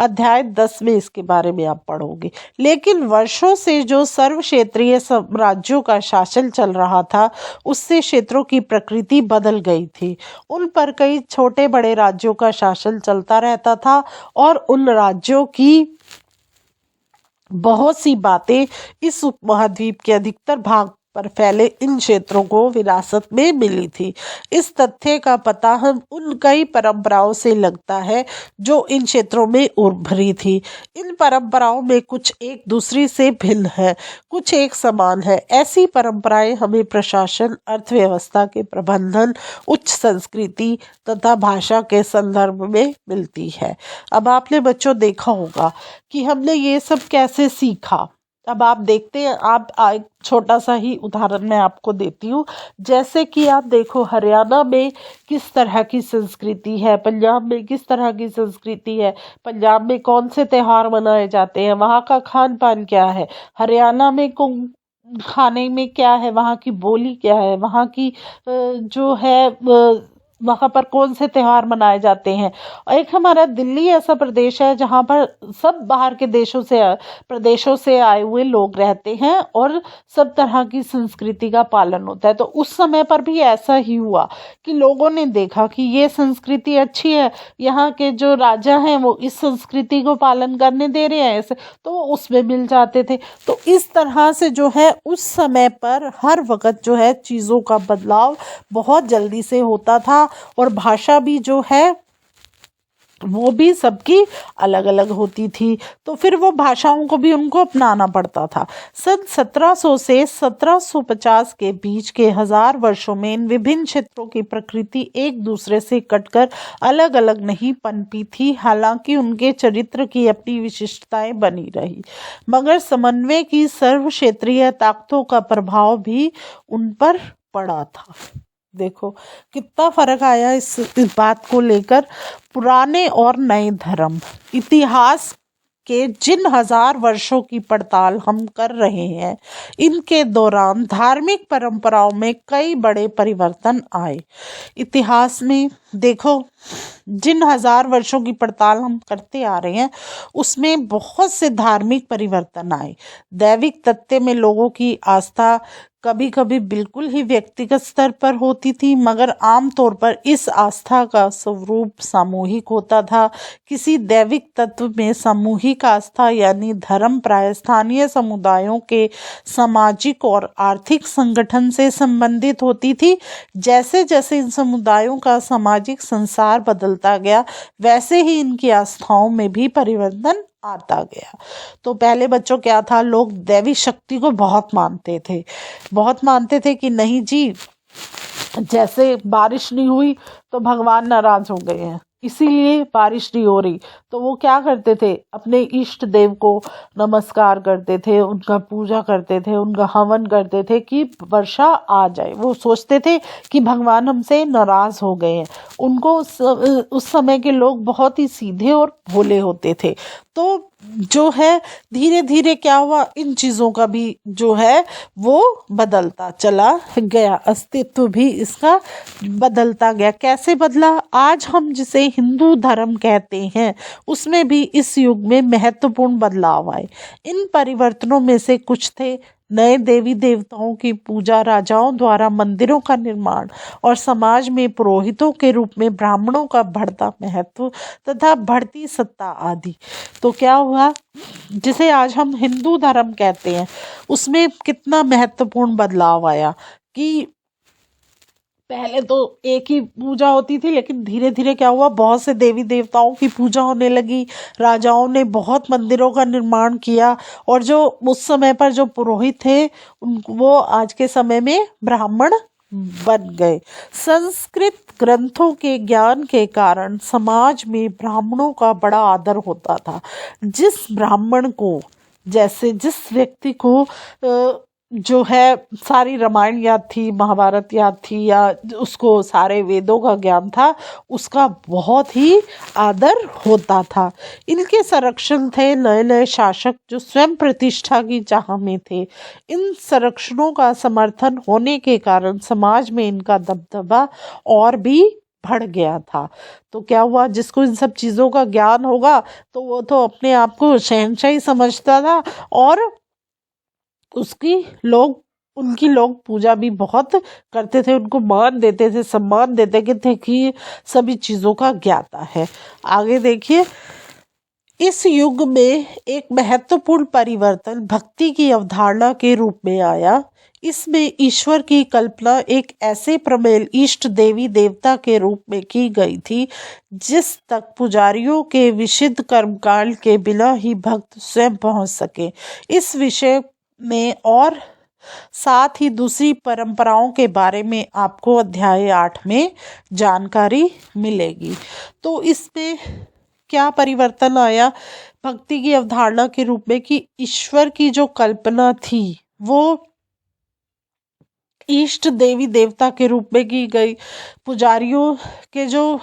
अध्याय 10 में इसके बारे में आप पढ़ोगे। लेकिन वर्षों से जो सर्व क्षेत्रीय राज्यों का शासन चल रहा था उससे क्षेत्रों की प्रकृति बदल गई थी। उन पर कई छोटे बड़े राज्यों का शासन चलता रहता था और उन राज्यों की बहुत सी बातें इस उपमहाद्वीप के अधिकतर भाग पर फैले इन क्षेत्रों को विरासत में मिली थी। इस तथ्य का पता हम उन कई परंपराओं से लगता है जो इन क्षेत्रों में उभरी थी। इन परंपराओं में कुछ एक दूसरी से भिन्न है, कुछ एक समान है। ऐसी परंपराएं हमें प्रशासन, अर्थव्यवस्था के प्रबंधन, उच्च संस्कृति तथा भाषा के संदर्भ में मिलती है। अब आपने बच्चों देखा होगा कि हमने ये सब कैसे सीखा। अब आप देखते हैं, आप एक छोटा सा ही उदाहरण मैं आपको देती हूँ। जैसे कि आप देखो हरियाणा में किस तरह की संस्कृति है, पंजाब में किस तरह की संस्कृति है, पंजाब में कौन से त्योहार मनाए जाते हैं, वहाँ का खान पान क्या है, हरियाणा में खाने में क्या है, वहाँ की बोली क्या है, वहाँ की जो है वहाँ पर कौन से त्योहार मनाए जाते हैं। एक हमारा दिल्ली ऐसा प्रदेश है जहाँ पर सब बाहर के प्रदेशों से आए हुए लोग रहते हैं और सब तरह की संस्कृति का पालन होता है। तो उस समय पर भी ऐसा ही हुआ कि लोगों ने देखा कि ये संस्कृति अच्छी है, यहाँ के जो राजा हैं वो इस संस्कृति को पालन करने दे रहे हैं ऐसे, तो वो उसमें मिल जाते थे। तो इस तरह से जो है उस समय पर हर वक्त जो है चीज़ों का बदलाव बहुत जल्दी से होता था और भाषा भी जो है वो भी सबकी अलग अलग होती थी। तो फिर वो भाषाओं को भी उनको अपनाना पड़ता था। सन 1700 से 1750 के बीच के 1000 वर्षों में इन विभिन्न क्षेत्रों की प्रकृति एक दूसरे से कटकर अलग अलग नहीं पनपी थी। हालांकि उनके चरित्र की अपनी विशिष्टताएं बनी रही, मगर समन्वय की सर्व क्षेत्रीय ताकतों का प्रभाव भी उन पर पड़ा था। देखो कितना फर्क आया इस बात को लेकर। पुराने और नए धर्म, इतिहास के जिन 1000 वर्षों की पड़ताल हम कर रहे हैं, इनके दौरान धार्मिक परंपराओं में कई बड़े परिवर्तन आए। इतिहास में देखो जिन 1000 वर्षों की पड़ताल हम करते आ रहे हैं उसमें बहुत से धार्मिक परिवर्तन आए। दैविक तथ्य में लोगों की आस्था कभी कभी बिल्कुल ही व्यक्तिगत स्तर पर होती थी, मगर आमतौर पर इस आस्था का स्वरूप सामूहिक होता था। किसी दैविक तत्व में सामूहिक आस्था यानी धर्म प्राय स्थानीय समुदायों के सामाजिक और आर्थिक संगठन से संबंधित होती थी। जैसे जैसे इन समुदायों का सामाजिक संसार बदलता गया, वैसे ही इनकी आस्थाओं में भी परिवर्तन आता गया। तो पहले बच्चों क्या था, लोग दैवी शक्ति को बहुत मानते थे कि नहीं जी, जैसे बारिश नहीं हुई तो भगवान नाराज हो गए हैं, इसीलिए बारिश नहीं हो रही। तो वो क्या करते थे, अपने इष्ट देव को नमस्कार करते थे, उनका पूजा करते थे, उनका हवन करते थे कि वर्षा आ जाए। वो सोचते थे कि भगवान हमसे नाराज हो गए हैं। उनको उस समय के लोग बहुत ही सीधे और भोले होते थे। तो जो है धीरे धीरे क्या हुआ, इन चीज़ों का भी जो है वो बदलता चला गया, अस्तित्व भी इसका बदलता गया। कैसे बदला, आज हम जिसे हिंदू धर्म कहते हैं उसमें भी इस युग में महत्वपूर्ण बदलाव आए। इन परिवर्तनों में से कुछ थे नए देवी देवताओं की पूजा, राजाओं द्वारा मंदिरों का निर्माण और समाज में पुरोहितों के रूप में ब्राह्मणों का बढ़ता महत्व तथा बढ़ती सत्ता आदि। तो क्या हुआ, जिसे आज हम हिंदू धर्म कहते हैं उसमें कितना महत्वपूर्ण बदलाव आया कि पहले तो एक ही पूजा होती थी, लेकिन धीरे धीरे क्या हुआ, बहुत से देवी देवताओं की पूजा होने लगी। राजाओं ने बहुत मंदिरों का निर्माण किया और जो उस समय पर जो पुरोहित थे वो आज के समय में ब्राह्मण बन गए। संस्कृत ग्रंथों के ज्ञान के कारण समाज में ब्राह्मणों का बड़ा आदर होता था। जिस ब्राह्मण को, जैसे जिस व्यक्ति को जो है सारी रामायण याद थी, महाभारत याद थी, या उसको सारे वेदों का ज्ञान था, उसका बहुत ही आदर होता था। इनके संरक्षण थे नए नए शासक जो स्वयं प्रतिष्ठा की चाह में थे। इन संरक्षणों का समर्थन होने के कारण समाज में इनका दबदबा और भी बढ़ गया था। तो क्या हुआ, जिसको इन सब चीज़ों का ज्ञान होगा तो वो तो अपने आप को शहंशाही समझता था और उनकी लोग पूजा भी बहुत करते थे, उनको मान देते थे, सम्मान देते थे कि सभी चीज़ों का ज्ञाता है। आगे देखिए, इस युग में एक महत्वपूर्ण परिवर्तन भक्ति की अवधारणा के रूप में आया। इसमें ईश्वर की कल्पना एक ऐसे प्रमेल इष्ट देवी देवता के रूप में की गई थी जिस तक पुजारियों के विशुद्ध कर्मकांड के बिना ही भक्त स्वयं पहुंच सके। इस विषय में और साथ ही दूसरी परंपराओं के बारे में आपको अध्याय 8 में जानकारी मिलेगी। तो इसमें क्या परिवर्तन आया भक्ति की अवधारणा के रूप में कि ईश्वर की जो कल्पना थी वो इष्ट देवी देवता के रूप में की गई। पुजारियों के जो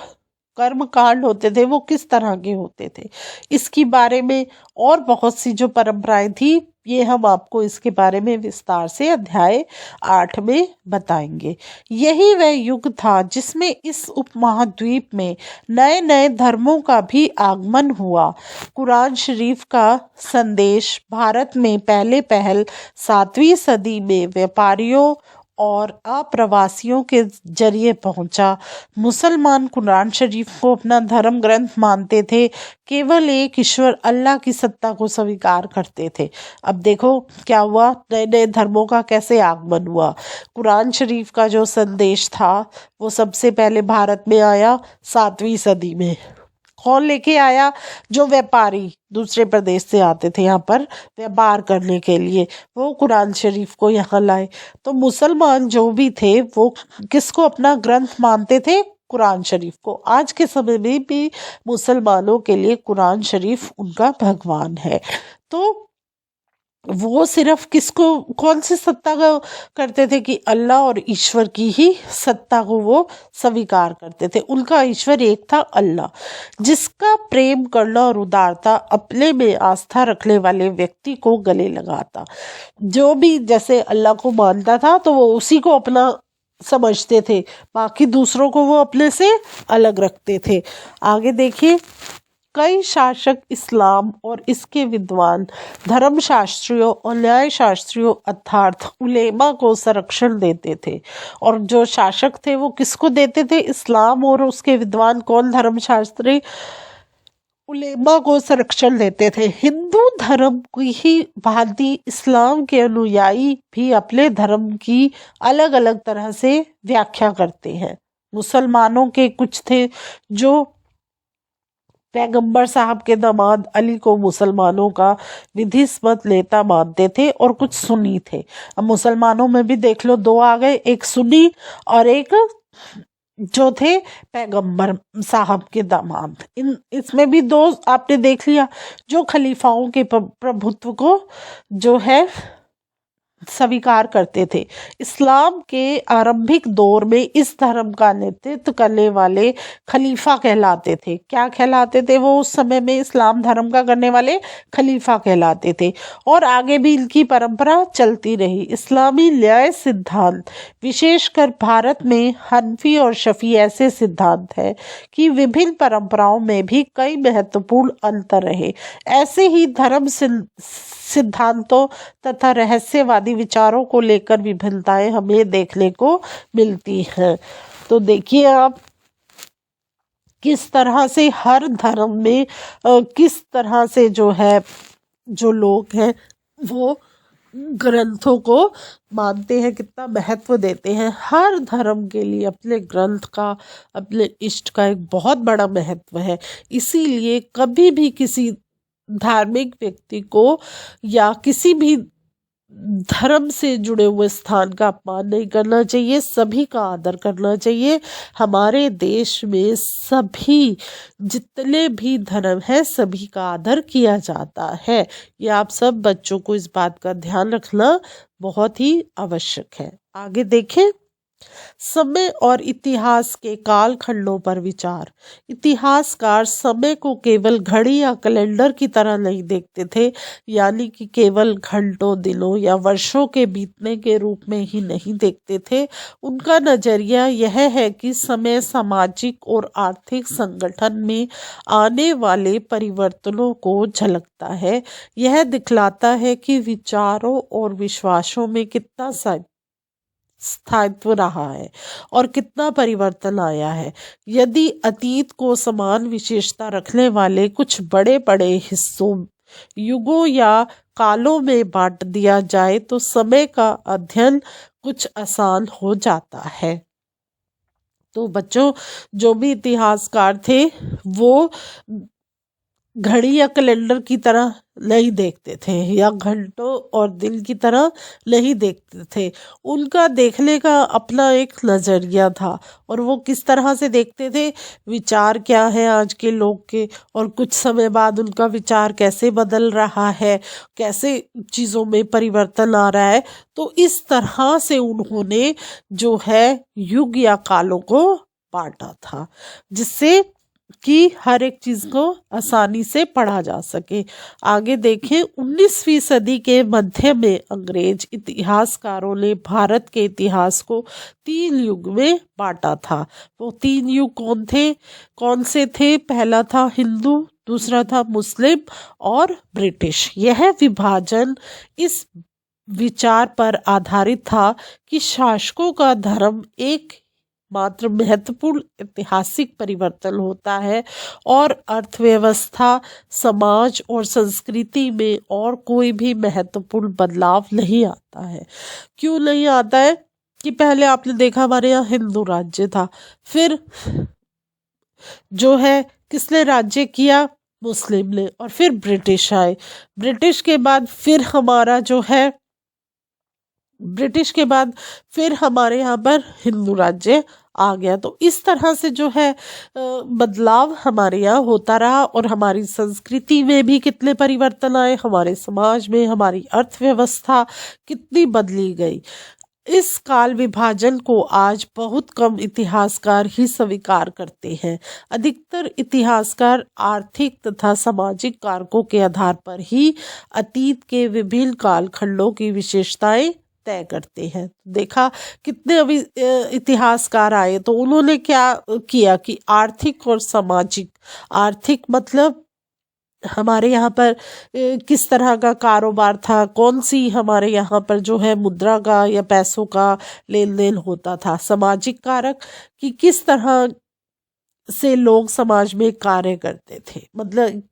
कर्म कांड होते थे वो किस तरह के होते थे, इसके बारे में और बहुत सी जो परंपराएं थी ये हम आपको इसके बारे में विस्तार से अध्याय 8 में बताएंगे। यही वह युग था जिसमें इस उपमहाद्वीप में नए नए धर्मों का भी आगमन हुआ। कुरान शरीफ का संदेश भारत में पहले पहल 7वीं सदी में व्यापारियों और अप्रवासियों के जरिए पहुंचा। मुसलमान कुरान शरीफ को अपना धर्म ग्रंथ मानते थे, केवल एक ईश्वर अल्लाह की सत्ता को स्वीकार करते थे। अब देखो क्या हुआ, नए नए धर्मों का कैसे आगमन हुआ। कुरान शरीफ का जो संदेश था वो सबसे पहले भारत में आया 7वीं सदी में। कौन लेके आया? जो व्यापारी दूसरे प्रदेश से आते थे यहाँ पर व्यापार करने के लिए, वो कुरान शरीफ को यहाँ लाए। तो मुसलमान जो भी थे वो किसको अपना ग्रंथ मानते थे? कुरान शरीफ को। आज के समय में भी मुसलमानों के लिए कुरान शरीफ उनका भगवान है। तो वो सिर्फ किसको, कौन सी सत्ता का करते थे कि अल्लाह और ईश्वर की ही सत्ता को वो स्वीकार करते थे। उनका ईश्वर एक था अल्लाह, जिसका प्रेम करना और उदारता अपने में आस्था रखने वाले व्यक्ति को गले लगाता। जो भी जैसे अल्लाह को मानता था तो वो उसी को अपना समझते थे, बाकी दूसरों को वो अपने से अलग रखते थे। आगे देखिए, कई शासक इस्लाम और इसके विद्वान धर्मशास्त्रियों और न्याय शास्त्रियों अर्थात उलेमा को संरक्षण देते थे। और जो शासक थे वो किसको देते थे? इस्लाम और उसके विद्वान कौन? धर्मशास्त्री उलेमा को संरक्षण देते थे। हिंदू धर्म की ही भांति इस्लाम के अनुयायी भी अपने धर्म की अलग अलग तरह से व्याख्या करते हैं। मुसलमानों के कुछ थे जो पैगंबर साहब के दामाद अली को मुसलमानों का विधिस्मत नेता मानते थे, और कुछ सुन्नी थे। अब मुसलमानों में भी देख लो, दो आ गए, एक सुन्नी और एक जो थे पैगंबर साहब के दामाद। इसमें भी दो आपने देख लिया जो खलीफाओं के प्रभुत्व को जो है स्वीकार करते थे। इस्लाम के आरंभिक दौर में इस धर्म का नेतृत्व करने वाले खलीफा कहलाते थे। क्या कहलाते थे वो? उस समय में इस्लाम धर्म का करने वाले खलीफा कहलाते थे, और आगे भी इनकी परंपरा चलती रही। इस्लामी न्याय सिद्धांत, विशेषकर भारत में हनफी और शफी ऐसे सिद्धांत है कि विभिन्न परंपराओं में भी कई महत्वपूर्ण अंतर रहे। ऐसे ही धर्म सिद्धांतों तथा रहस्यवादी विचारों को लेकर विभिन्नताएं हमें देखने को मिलती हैं। तो देखिए आप किस तरह से हर धर्म में किस तरह से जो है जो लोग हैं वो ग्रंथों को मानते हैं, कितना महत्व देते हैं। हर धर्म के लिए अपने ग्रंथ का, अपने इष्ट का एक बहुत बड़ा महत्व है। इसीलिए कभी भी किसी धार्मिक व्यक्ति को या किसी भी धर्म से जुड़े हुए स्थान का अपमान नहीं करना चाहिए, सभी का आदर करना चाहिए। हमारे देश में सभी जितने भी धर्म है सभी का आदर किया जाता है। ये आप सब बच्चों को इस बात का ध्यान रखना बहुत ही आवश्यक है। आगे देखें, समय और इतिहास के काल खंडों पर विचार। इतिहासकार समय को केवल घड़ी या कैलेंडर की तरह नहीं देखते थे, यानी कि केवल घंटों, दिनों या वर्षों के बीतने के रूप में ही नहीं देखते थे। उनका नजरिया यह है कि समय सामाजिक और आर्थिक संगठन में आने वाले परिवर्तनों को झलकता है। यह दिखलाता है कि विचारों और विश्वासों में कितना स्थायित्व रहा है और कितना परिवर्तन आया है। यदि अतीत को समान विशेषता रखने वाले कुछ बड़े बड़े हिस्सों युगों या कालों में बांट दिया जाए तो समय का अध्ययन कुछ आसान हो जाता है। तो बच्चों, जो भी इतिहासकार थे वो घड़ी या कैलेंडर की तरह नहीं देखते थे या घंटों और दिन की तरह नहीं देखते थे। उनका देखने का अपना एक नज़रिया था और वो किस तरह से देखते थे, विचार क्या है आज के लोग के और कुछ समय बाद उनका विचार कैसे बदल रहा है, कैसे चीज़ों में परिवर्तन आ रहा है। तो इस तरह से उन्होंने जो है युग या कालों को बांटा था, जिससे कि हर एक चीज को आसानी से पढ़ा जा सके। आगे देखें, 19वीं सदी के मध्य में अंग्रेज इतिहासकारों ने भारत के इतिहास को 3 युग में बांटा था। वो 3 युग कौन से थे? पहला था हिंदू, दूसरा था मुस्लिम और ब्रिटिश। यह विभाजन इस विचार पर आधारित था कि शासकों का धर्म एक मात्र महत्वपूर्ण ऐतिहासिक परिवर्तन होता है और अर्थव्यवस्था, समाज और संस्कृति में और कोई भी महत्वपूर्ण बदलाव नहीं आता है। क्यों नहीं आता है? कि पहले आपने देखा हमारे यहाँ हिंदू राज्य था, फिर जो है किसने राज्य किया? मुस्लिम ने, और फिर ब्रिटिश आए। ब्रिटिश के बाद फिर हमारे यहाँ पर हिंदू राज्य आ गया। तो इस तरह से जो है बदलाव हमारे यहाँ होता रहा और हमारी संस्कृति में भी कितने परिवर्तन आए, हमारे समाज में, हमारी अर्थव्यवस्था कितनी बदली गई। इस काल विभाजन को आज बहुत कम इतिहासकार ही स्वीकार करते हैं। अधिकतर इतिहासकार आर्थिक तथा सामाजिक कारकों के आधार पर ही अतीत के विभिन्न कालखंडों की विशेषताएं तय करते हैं। देखा कितने अभी इतिहासकार आए तो उन्होंने क्या किया कि आर्थिक और सामाजिक, आर्थिक मतलब हमारे यहाँ पर किस तरह का कारोबार था, कौन सी हमारे यहाँ पर जो है मुद्रा का या पैसों का लेन देन होता था। सामाजिक कारक कि किस तरह से लोग समाज में कार्य करते थे, मतलब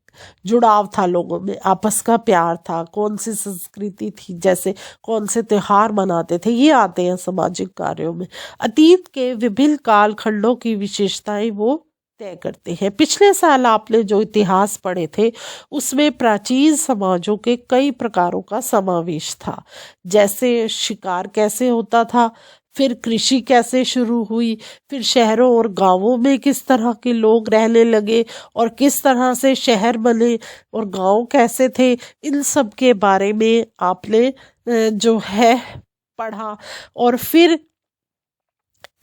जुड़ाव था लोगों में, आपस का प्यार था, कौन सी संस्कृति थी, जैसे कौन से त्योहार मनाते थे, ये आते हैं सामाजिक कार्यों में। अतीत के विभिन्न कालखंडों की विशेषताएं वो तय करते हैं। पिछले साल आपने जो इतिहास पढ़े थे उसमें प्राचीन समाजों के कई प्रकारों का समावेश था, जैसे शिकार कैसे होता था, फिर कृषि कैसे शुरू हुई, फिर शहरों और गांवों में किस तरह के लोग रहने लगे और किस तरह से शहर बने और गांव कैसे थे। इन सब के बारे में आपने जो है पढ़ा। और फिर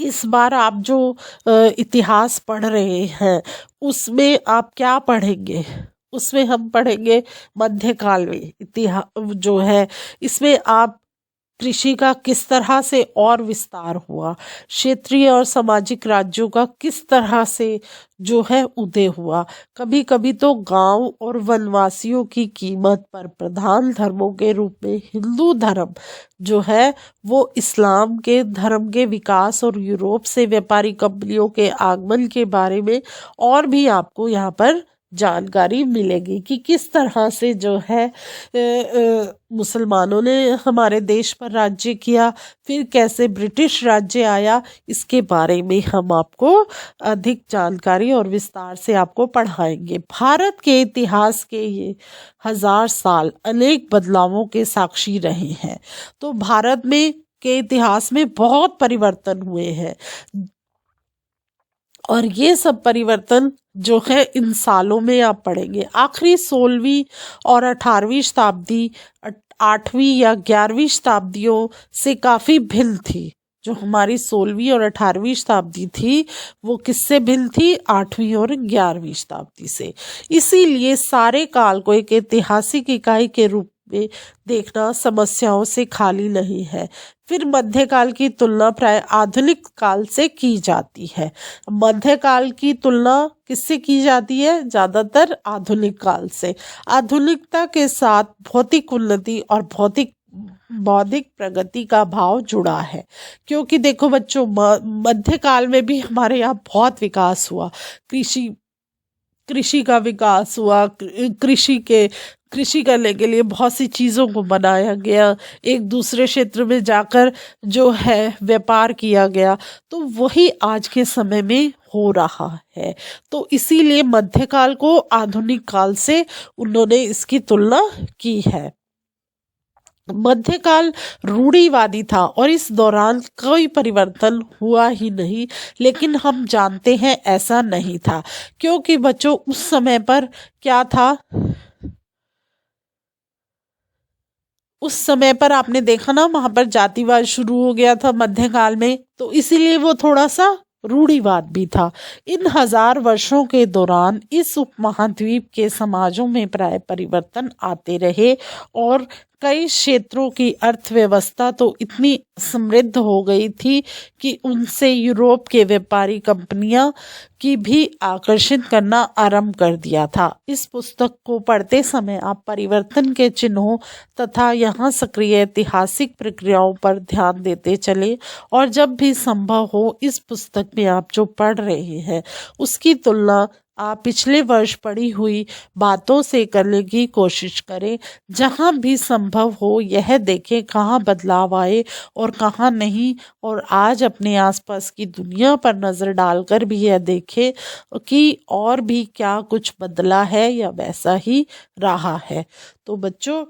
इस बार आप जो इतिहास पढ़ रहे हैं उसमें आप क्या पढ़ेंगे? उसमें हम पढ़ेंगे मध्यकाल में इतिहास जो है, इसमें आप कृषि का किस तरह से और विस्तार हुआ, क्षेत्रीय और सामाजिक राज्यों का किस तरह से जो है उदय हुआ। कभी कभी तो गांव और वनवासियों की कीमत पर प्रधान धर्मों के रूप में हिंदू धर्म जो है वो इस्लाम के धर्म के विकास और यूरोप से व्यापारी कंपनियों के आगमन के बारे में और भी आपको यहाँ पर जानकारी मिलेगी कि किस तरह से जो है मुसलमानों ने हमारे देश पर राज्य किया, फिर कैसे ब्रिटिश राज्य आया। इसके बारे में हम आपको अधिक जानकारी और विस्तार से आपको पढ़ाएंगे। भारत के इतिहास के ये 1000 साल अनेक बदलावों के साक्षी रहे हैं। तो भारत में के इतिहास में बहुत परिवर्तन हुए हैं और ये सब परिवर्तन जो है इन सालों में आप पढ़ेंगे। आखिरी 16वीं और 18वीं शताब्दी 8वीं या 11वीं शताब्दियों से काफ़ी भिन्न थी। जो हमारी 16वीं और 18वीं शताब्दी थी वो किससे भिन्न थी? 8वीं और 11वीं शताब्दी से। इसीलिए सारे काल को एक ऐतिहासिक इकाई के रूप में देखना समस्याओं से खाली नहीं है। फिर मध्यकाल की तुलना प्राय आधुनिक काल से की जाती है। मध्यकाल की तुलना किससे की जाती है? ज़्यादातर आधुनिक काल से। आधुनिकता के साथ भौतिक उन्नति और बौद्धिक प्रगति का भाव जुड़ा है। क्योंकि देखो बच्चों, मध्यकाल में भी हमारे यहाँ बहुत विकास हुआ, कृषि का विकास हुआ, कृषि के कृषि करने के लिए बहुत सी चीज़ों को बनाया गया, एक दूसरे क्षेत्र में जाकर जो है व्यापार किया गया, तो वही आज के समय में हो रहा है। तो इसीलिए मध्यकाल को आधुनिक काल से उन्होंने इसकी तुलना की है। मध्यकाल रूढ़िवादी था और इस दौरान कोई परिवर्तन हुआ ही नहीं, लेकिन हम जानते हैं ऐसा नहीं था, क्योंकि बच्चों उस समय पर क्या था, उस समय पर आपने देखा ना, वहां पर जातिवाद शुरू हो गया था मध्यकाल में, तो इसीलिए वो थोड़ा सा रूढ़िवाद भी था। इन हजार वर्षों के दौरान इस उपमहाद्वीप के समाजों में प्राय परिवर्तन आते रहे और कई क्षेत्रों की अर्थव्यवस्था तो इतनी समृद्ध हो गई थी कि उनसे यूरोप के व्यापारी कंपनियां की भी आकर्षित करना आरंभ कर दिया था। इस पुस्तक को पढ़ते समय आप परिवर्तन के चिन्हों तथा यहाँ सक्रिय ऐतिहासिक प्रक्रियाओं पर ध्यान देते चले, और जब भी संभव हो इस पुस्तक में आप जो पढ़ रहे हैं उसकी तुलना आप पिछले वर्ष पढ़ी हुई बातों से करने की कोशिश करें। जहाँ भी संभव हो यह देखें कहाँ बदलाव आए और कहाँ नहीं, और आज अपने आसपास की दुनिया पर नज़र डालकर भी यह देखें कि और भी क्या कुछ बदला है या वैसा ही रहा है। तो बच्चों,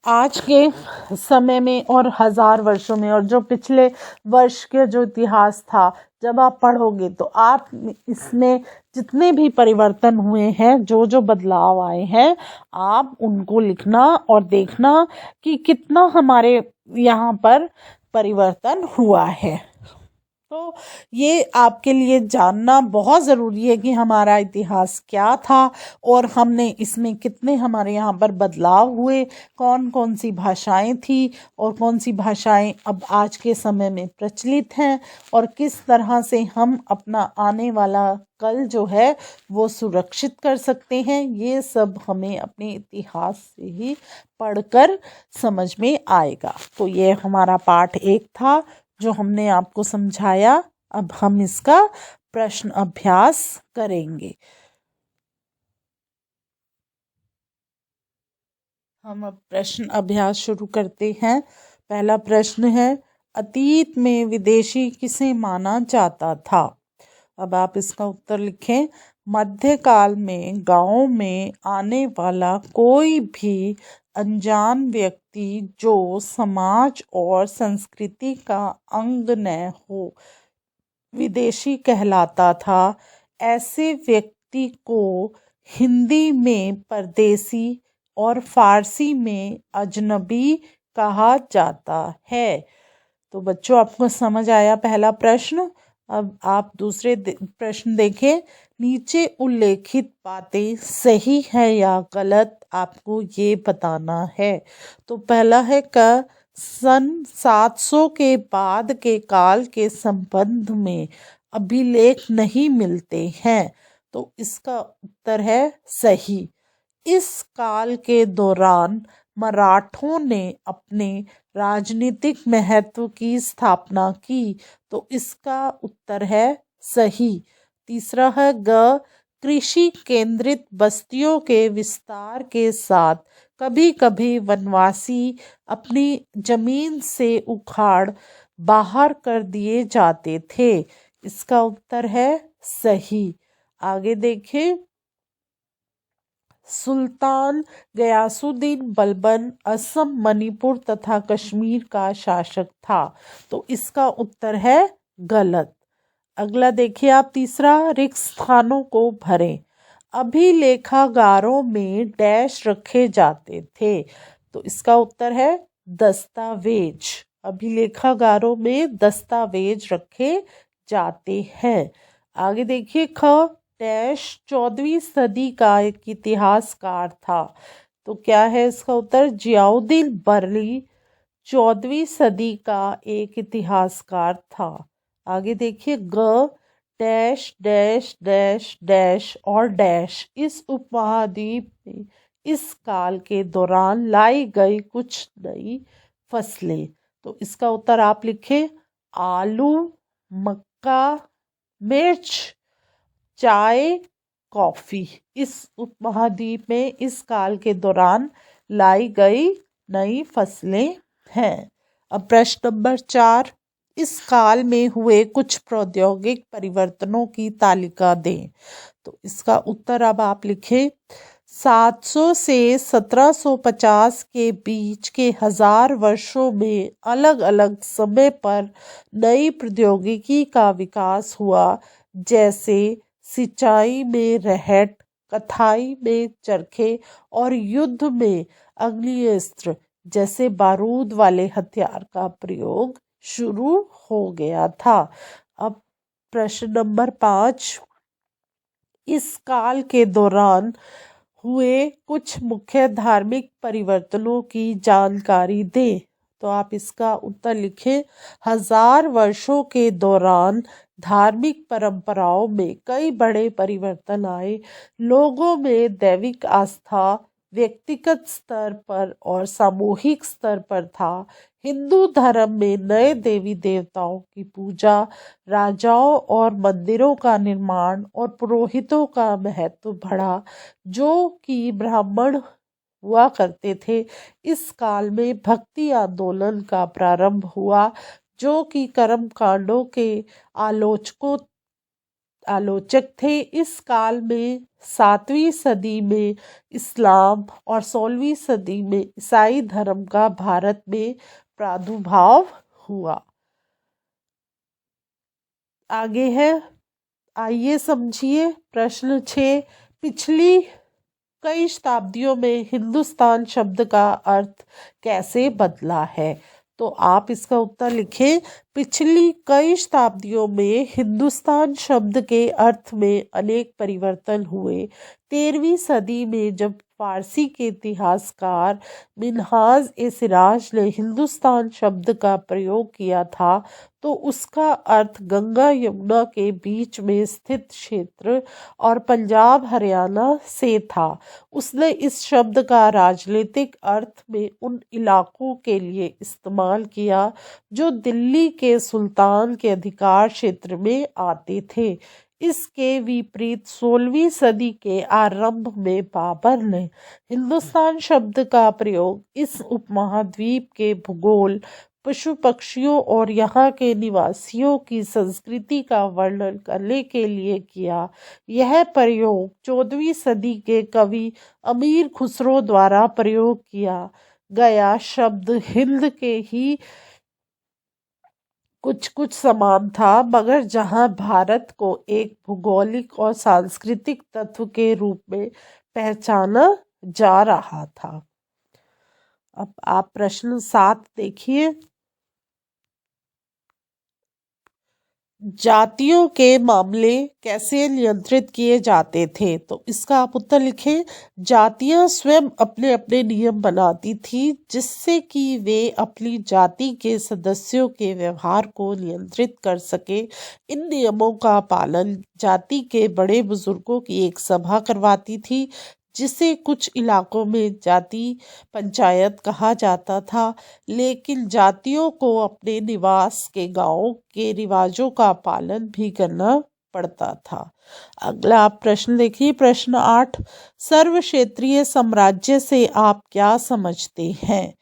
आज के समय में और हजार वर्षों में और जो पिछले वर्ष के जो इतिहास था, जब आप पढ़ोगे तो आप इसमें जितने भी परिवर्तन हुए हैं, जो जो बदलाव आए हैं, आप उनको लिखना और देखना कि कितना हमारे यहाँ पर परिवर्तन हुआ है। तो ये आपके लिए जानना बहुत ज़रूरी है कि हमारा इतिहास क्या था और हमने इसमें कितने हमारे यहाँ पर बदलाव हुए, कौन कौन सी भाषाएं थी और कौन सी भाषाएं अब आज के समय में प्रचलित हैं, और किस तरह से हम अपना आने वाला कल जो है वो सुरक्षित कर सकते हैं। ये सब हमें अपने इतिहास से ही पढ़कर समझ में आएगा। तो ये हमारा पाठ 1 था जो हमने आपको समझाया। अब हम इसका प्रश्न अभ्यास करेंगे। हम अब प्रश्न अभ्यास शुरू करते हैं। पहला प्रश्न है, अतीत में विदेशी किसे माना जाता था? अब आप इसका उत्तर लिखें। मध्यकाल में गांव में आने वाला कोई भी अनजान व्यक्ति जो समाज और संस्कृति का अंग न हो, विदेशी कहलाता था। ऐसे व्यक्ति को हिंदी में परदेसी और फारसी में अजनबी कहा जाता है। तो बच्चों, आपको समझ आया पहला प्रश्न। अब आप दूसरे प्रश्न देखें। नीचे उल्लेखित बातें सही है या गलत, आपको ये बताना है। तो पहला है क सन 700 के बाद के काल के संबंध में अभिलेख नहीं मिलते हैं। तो इसका उत्तर है सही। इस काल के दौरान मराठों ने अपने राजनीतिक महत्व की स्थापना की। तो इसका उत्तर है सही। तीसरा है ग, कृषि केंद्रित बस्तियों के विस्तार के साथ कभी कभी वनवासी अपनी जमीन से उखाड़ बाहर कर दिए जाते थे। इसका उत्तर है सही। आगे देखें। सुल्तान गयासुद्दीन बलबन असम, मणिपुर तथा कश्मीर का शासक था। तो इसका उत्तर है गलत। अगला देखिए आप, तीसरा, रिक्त स्थानों को भरें। अभिलेखागारों में डैश रखे जाते थे। तो इसका उत्तर है दस्तावेज। अभिलेखागारों में दस्तावेज रखे जाते हैं। आगे देखिए, ख, डैश 14वीं सदी का एक इतिहासकार था। तो क्या है इसका उत्तर? जियाउद्दीन बरली 14वीं सदी का एक इतिहासकार था। आगे देखिए, ग, डैश डैश डैश डैश और डैश इस उपमहाद्वीप में इस काल के दौरान लाई गई कुछ नई फसलें। तो इसका उत्तर आप लिखें। आलू, मक्का, मिर्च, चाय, कॉफी इस उपमहाद्वीप में इस काल के दौरान लाई गई नई फसलें हैं। अब प्रश्न नंबर 4, इस काल में हुए कुछ प्रौद्योगिक परिवर्तनों की तालिका दें। तो इसका उत्तर अब आप लिखें। 700 से 1750 के बीच के 1000 वर्षों में अलग अलग समय पर नई प्रौद्योगिकी का विकास हुआ, जैसे सिंचाई में रहट, कताई में चरखे और युद्ध में आग्नेयास्त्र जैसे बारूद वाले हथियार का प्रयोग शुरू हो गया था। अब प्रश्न नंबर 5, इस काल के दौरान हुए कुछ मुख्य धार्मिक परिवर्तनों की जानकारी दें। तो आप इसका उत्तर लिखें। 1000 वर्षों के दौरान धार्मिक परंपराओं में कई बड़े परिवर्तन आए। लोगों में दैविक आस्था व्यक्तिगत स्तर पर और सामूहिक स्तर पर था। हिंदू धर्म में नए देवी देवताओं की पूजा, राजाओं और मंदिरों का निर्माण और पुरोहितों का महत्व बढ़ा, जो कि ब्राह्मण हुआ करते थे। इस काल में भक्ति आंदोलन का प्रारंभ हुआ, जो कि कर्म कांडों के आलोचक थे। इस काल में 7वीं सदी में इस्लाम और 16वीं सदी में ईसाई धर्म का भारत में प्रादुर्भाव हुआ। आगे है, आइए समझिए प्रश्न 6, पिछली कई शताब्दियों में हिंदुस्तान शब्द का अर्थ कैसे बदला है। तो आप इसका उत्तर लिखें। पिछली कई शताब्दियों में हिंदुस्तान शब्द के अर्थ में अनेक परिवर्तन हुए। 13वीं सदी में जब फारसी के इतिहासकार मिन्हाज ए सिराज ने हिंदुस्तान शब्द का प्रयोग किया था, तो उसका अर्थ गंगा यमुना के बीच में स्थित क्षेत्र और पंजाब हरियाणा से था। उसने इस शब्द का राजनीतिक अर्थ में उन इलाकों के लिए इस्तेमाल किया जो दिल्ली के सुल्तान के अधिकार क्षेत्र में आते थे। इसके विपरीत 16वीं सदी के आरंभ में बाबर ने हिंदुस्तान शब्द का प्रयोग इस उपमहाद्वीप के भूगोल, पशु पक्षियों और यहाँ के निवासियों की संस्कृति का वर्णन करने के लिए किया। यह प्रयोग 14वीं सदी के कवि अमीर खुसरो द्वारा प्रयोग किया गया शब्द हिंद के ही कुछ समान था, मगर जहां भारत को एक भौगोलिक और सांस्कृतिक तत्व के रूप में पहचाना जा रहा था। अब आप प्रश्न 7 देखिए। जातियों के मामले कैसे नियंत्रित किए जाते थे। तो इसका आप उत्तर लिखें। जातियां स्वयं अपने अपने नियम बनाती थी, जिससे कि वे अपनी जाति के सदस्यों के व्यवहार को नियंत्रित कर सके। इन नियमों का पालन जाति के बड़े बुजुर्गों की एक सभा करवाती थी, जिसे कुछ इलाकों में जाति पंचायत कहा जाता था। लेकिन जातियों को अपने निवास के गांवों के रिवाजों का पालन भी करना पड़ता था। अगला आप प्रश्न देखिए। प्रश्न 8, सर्व क्षेत्रीय साम्राज्य से आप क्या समझते हैं।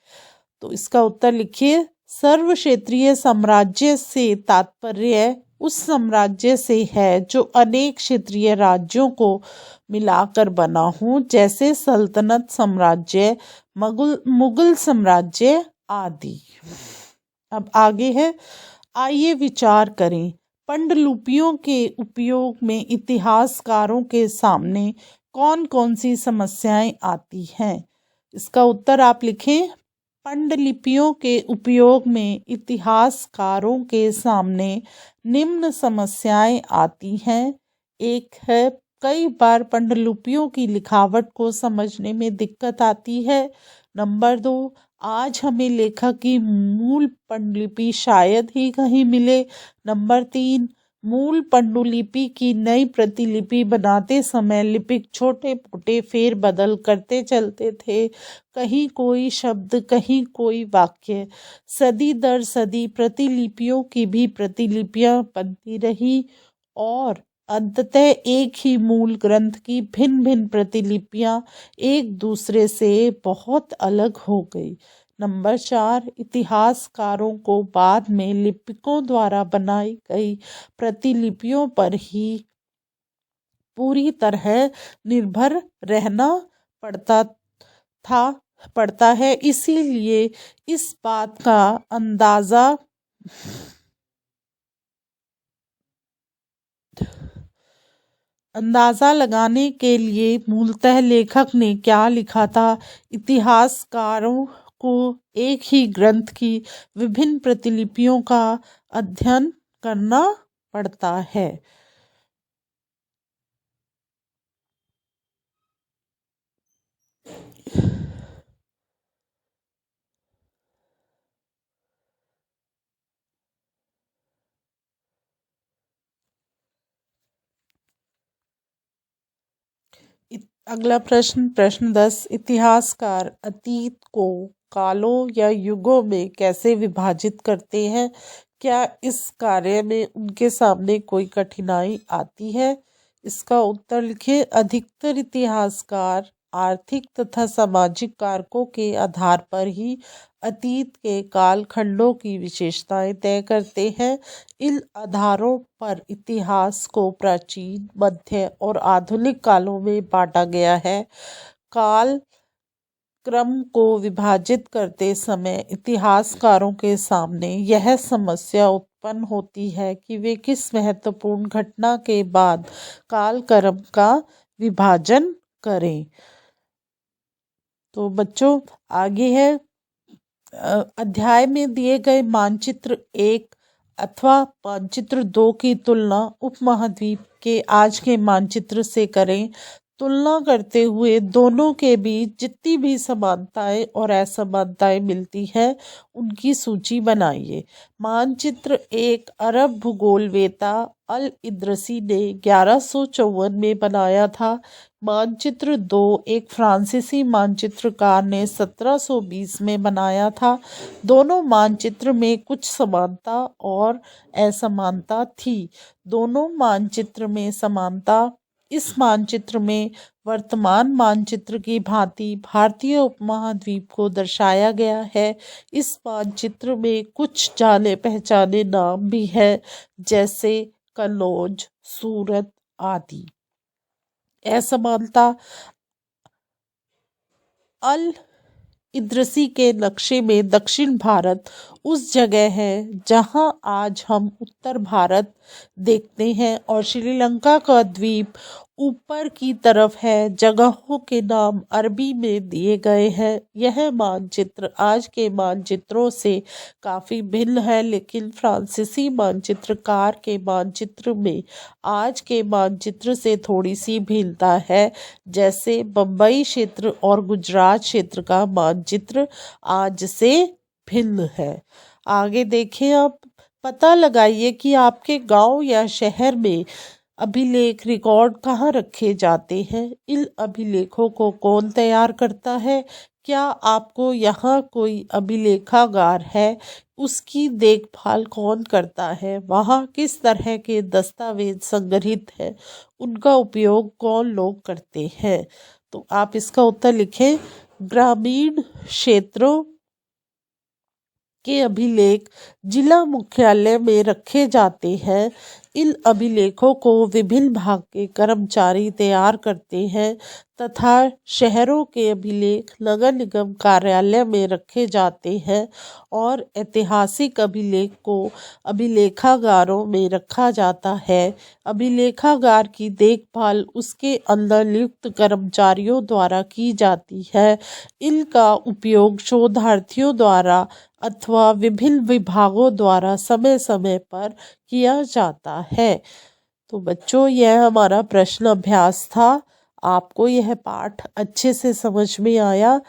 तो इसका उत्तर लिखिए। सर्व क्षेत्रीय साम्राज्य से तात्पर्य उस साम्राज्य से है जो अनेक क्षेत्रीय राज्यों को मिलाकर बना हो, जैसे सल्तनत साम्राज्य, मुगल साम्राज्य आदि। अब आगे है, आइए विचार करें। पांडुलिपियों के उपयोग में इतिहासकारों के सामने कौन कौन सी समस्याएं आती हैं। इसका उत्तर आप लिखें। पांडुलिपियों के उपयोग में इतिहासकारों के सामने निम्न समस्याएं आती हैं। एक है, कई बार पांडुलिपियों की लिखावट को समझने में दिक्कत आती है। नंबर 2, आज हमें लेखक की मूल पांडुलिपि शायद ही कहीं मिले। नंबर 3, मूल पांडुलिपि की नई प्रतिलिपि बनाते समय लिपिक छोटे मोटे फेर बदल करते चलते थे, कहीं कोई शब्द, कहीं कोई वाक्य। सदी दर सदी प्रतिलिपियों की भी प्रतिलिपियां बनती रही और अंततः एक ही मूल ग्रंथ की भिन्न भिन्न प्रतिलिपियां एक दूसरे से बहुत अलग हो गई। नंबर 4, इतिहासकारों को बाद में लिपिकों द्वारा बनाई गई प्रतिलिपियों पर ही पूरी तरह निर्भर रहना पड़ता था पड़ता है। इसीलिए इस बात का अंदाजा लगाने के लिए मूलतः लेखक ने क्या लिखा था, इतिहासकारों को एक ही ग्रंथ की विभिन्न प्रतिलिपियों का अध्ययन करना पड़ता है। अगला प्रश्न, प्रश्न 10, इतिहासकार अतीत को कालों या युगों में कैसे विभाजित करते हैं? क्या इस कार्य में उनके सामने कोई कठिनाई आती है? इसका उत्तर लिखें। अधिकतर इतिहासकार आर्थिक तथा सामाजिक कारकों के आधार पर ही अतीत के कालखंडों की विशेषताएं तय करते हैं। इन आधारों पर इतिहास को प्राचीन, मध्य और आधुनिक कालों में बांटा गया है। काल क्रम को विभाजित करते समय इतिहासकारों के सामने यह समस्या उत्पन्न होती है कि वे किस महत्वपूर्ण घटना के बाद कालक्रम का विभाजन करें। तो बच्चों आगे है, अध्याय में दिए गए मानचित्र 1 अथवा मानचित्र 2 की तुलना उपमहाद्वीप के आज के मानचित्र से करें। तुलना करते हुए दोनों के बीच जितनी भी समानताएं और असमानताएं मिलती हैं उनकी सूची बनाइए। मानचित्र 1 अरब भूगोलवेत्ता अल इद्रसी ने 1154 में बनाया था। मानचित्र 2 एक फ्रांसीसी मानचित्रकार ने 1720 में बनाया था। दोनों मानचित्र में कुछ समानता और असमानता थी। दोनों मानचित्र में समानता, इस मानचित्र में वर्तमान मानचित्र की भांति भारतीय उपमहाद्वीप को दर्शाया गया है। इस मानचित्र में कुछ जाने पहचाने नाम भी हैं, जैसे कन्नौज, सूरत आदि। असमानता, अल इद्रसी के नक्शे में दक्षिण भारत उस जगह है जहां आज हम उत्तर भारत देखते हैं और श्रीलंका का द्वीप ऊपर की तरफ है। जगहों के नाम अरबी में दिए गए हैं। यह मानचित्र आज के मानचित्रों से काफ़ी भिन्न है, लेकिन फ्रांसीसी मानचित्रकार के मानचित्र में आज के मानचित्र से थोड़ी सी भिन्नता है। जैसे बम्बई क्षेत्र और गुजरात क्षेत्र का मानचित्र आज से भिन्न है। आगे देखें, आप पता लगाइए कि आपके गांव या शहर में अभिलेख रिकॉर्ड कहाँ रखे जाते हैं। इन अभिलेखों को कौन तैयार करता है? क्या आपको यहाँ कोई अभिलेखागार है? उसकी देखभाल कौन करता है? वहाँ किस तरह के दस्तावेज संग्रहित हैं? उनका उपयोग कौन लोग करते हैं? तो आप इसका उत्तर लिखें। ग्रामीण क्षेत्रों के अभिलेख जिला मुख्यालय में रखे जाते हैं। इन अभिलेखों को विभिन्न भाग के कर्मचारी तैयार करते हैं तथा शहरों के अभिलेख नगर निगम कार्यालय में रखे जाते हैं और ऐतिहासिक अभिलेख को अभिलेखागारों में रखा जाता है। अभिलेखागार की देखभाल उसके अंदर नियुक्त कर्मचारियों द्वारा की जाती है। इनका उपयोग शोधार्थियों द्वारा अथवा विभिन्न विभागों द्वारा समय समय पर किया जाता है। तो बच्चों, यह हमारा प्रश्न अभ्यास था। आपको यह पाठ अच्छे से समझ में आया?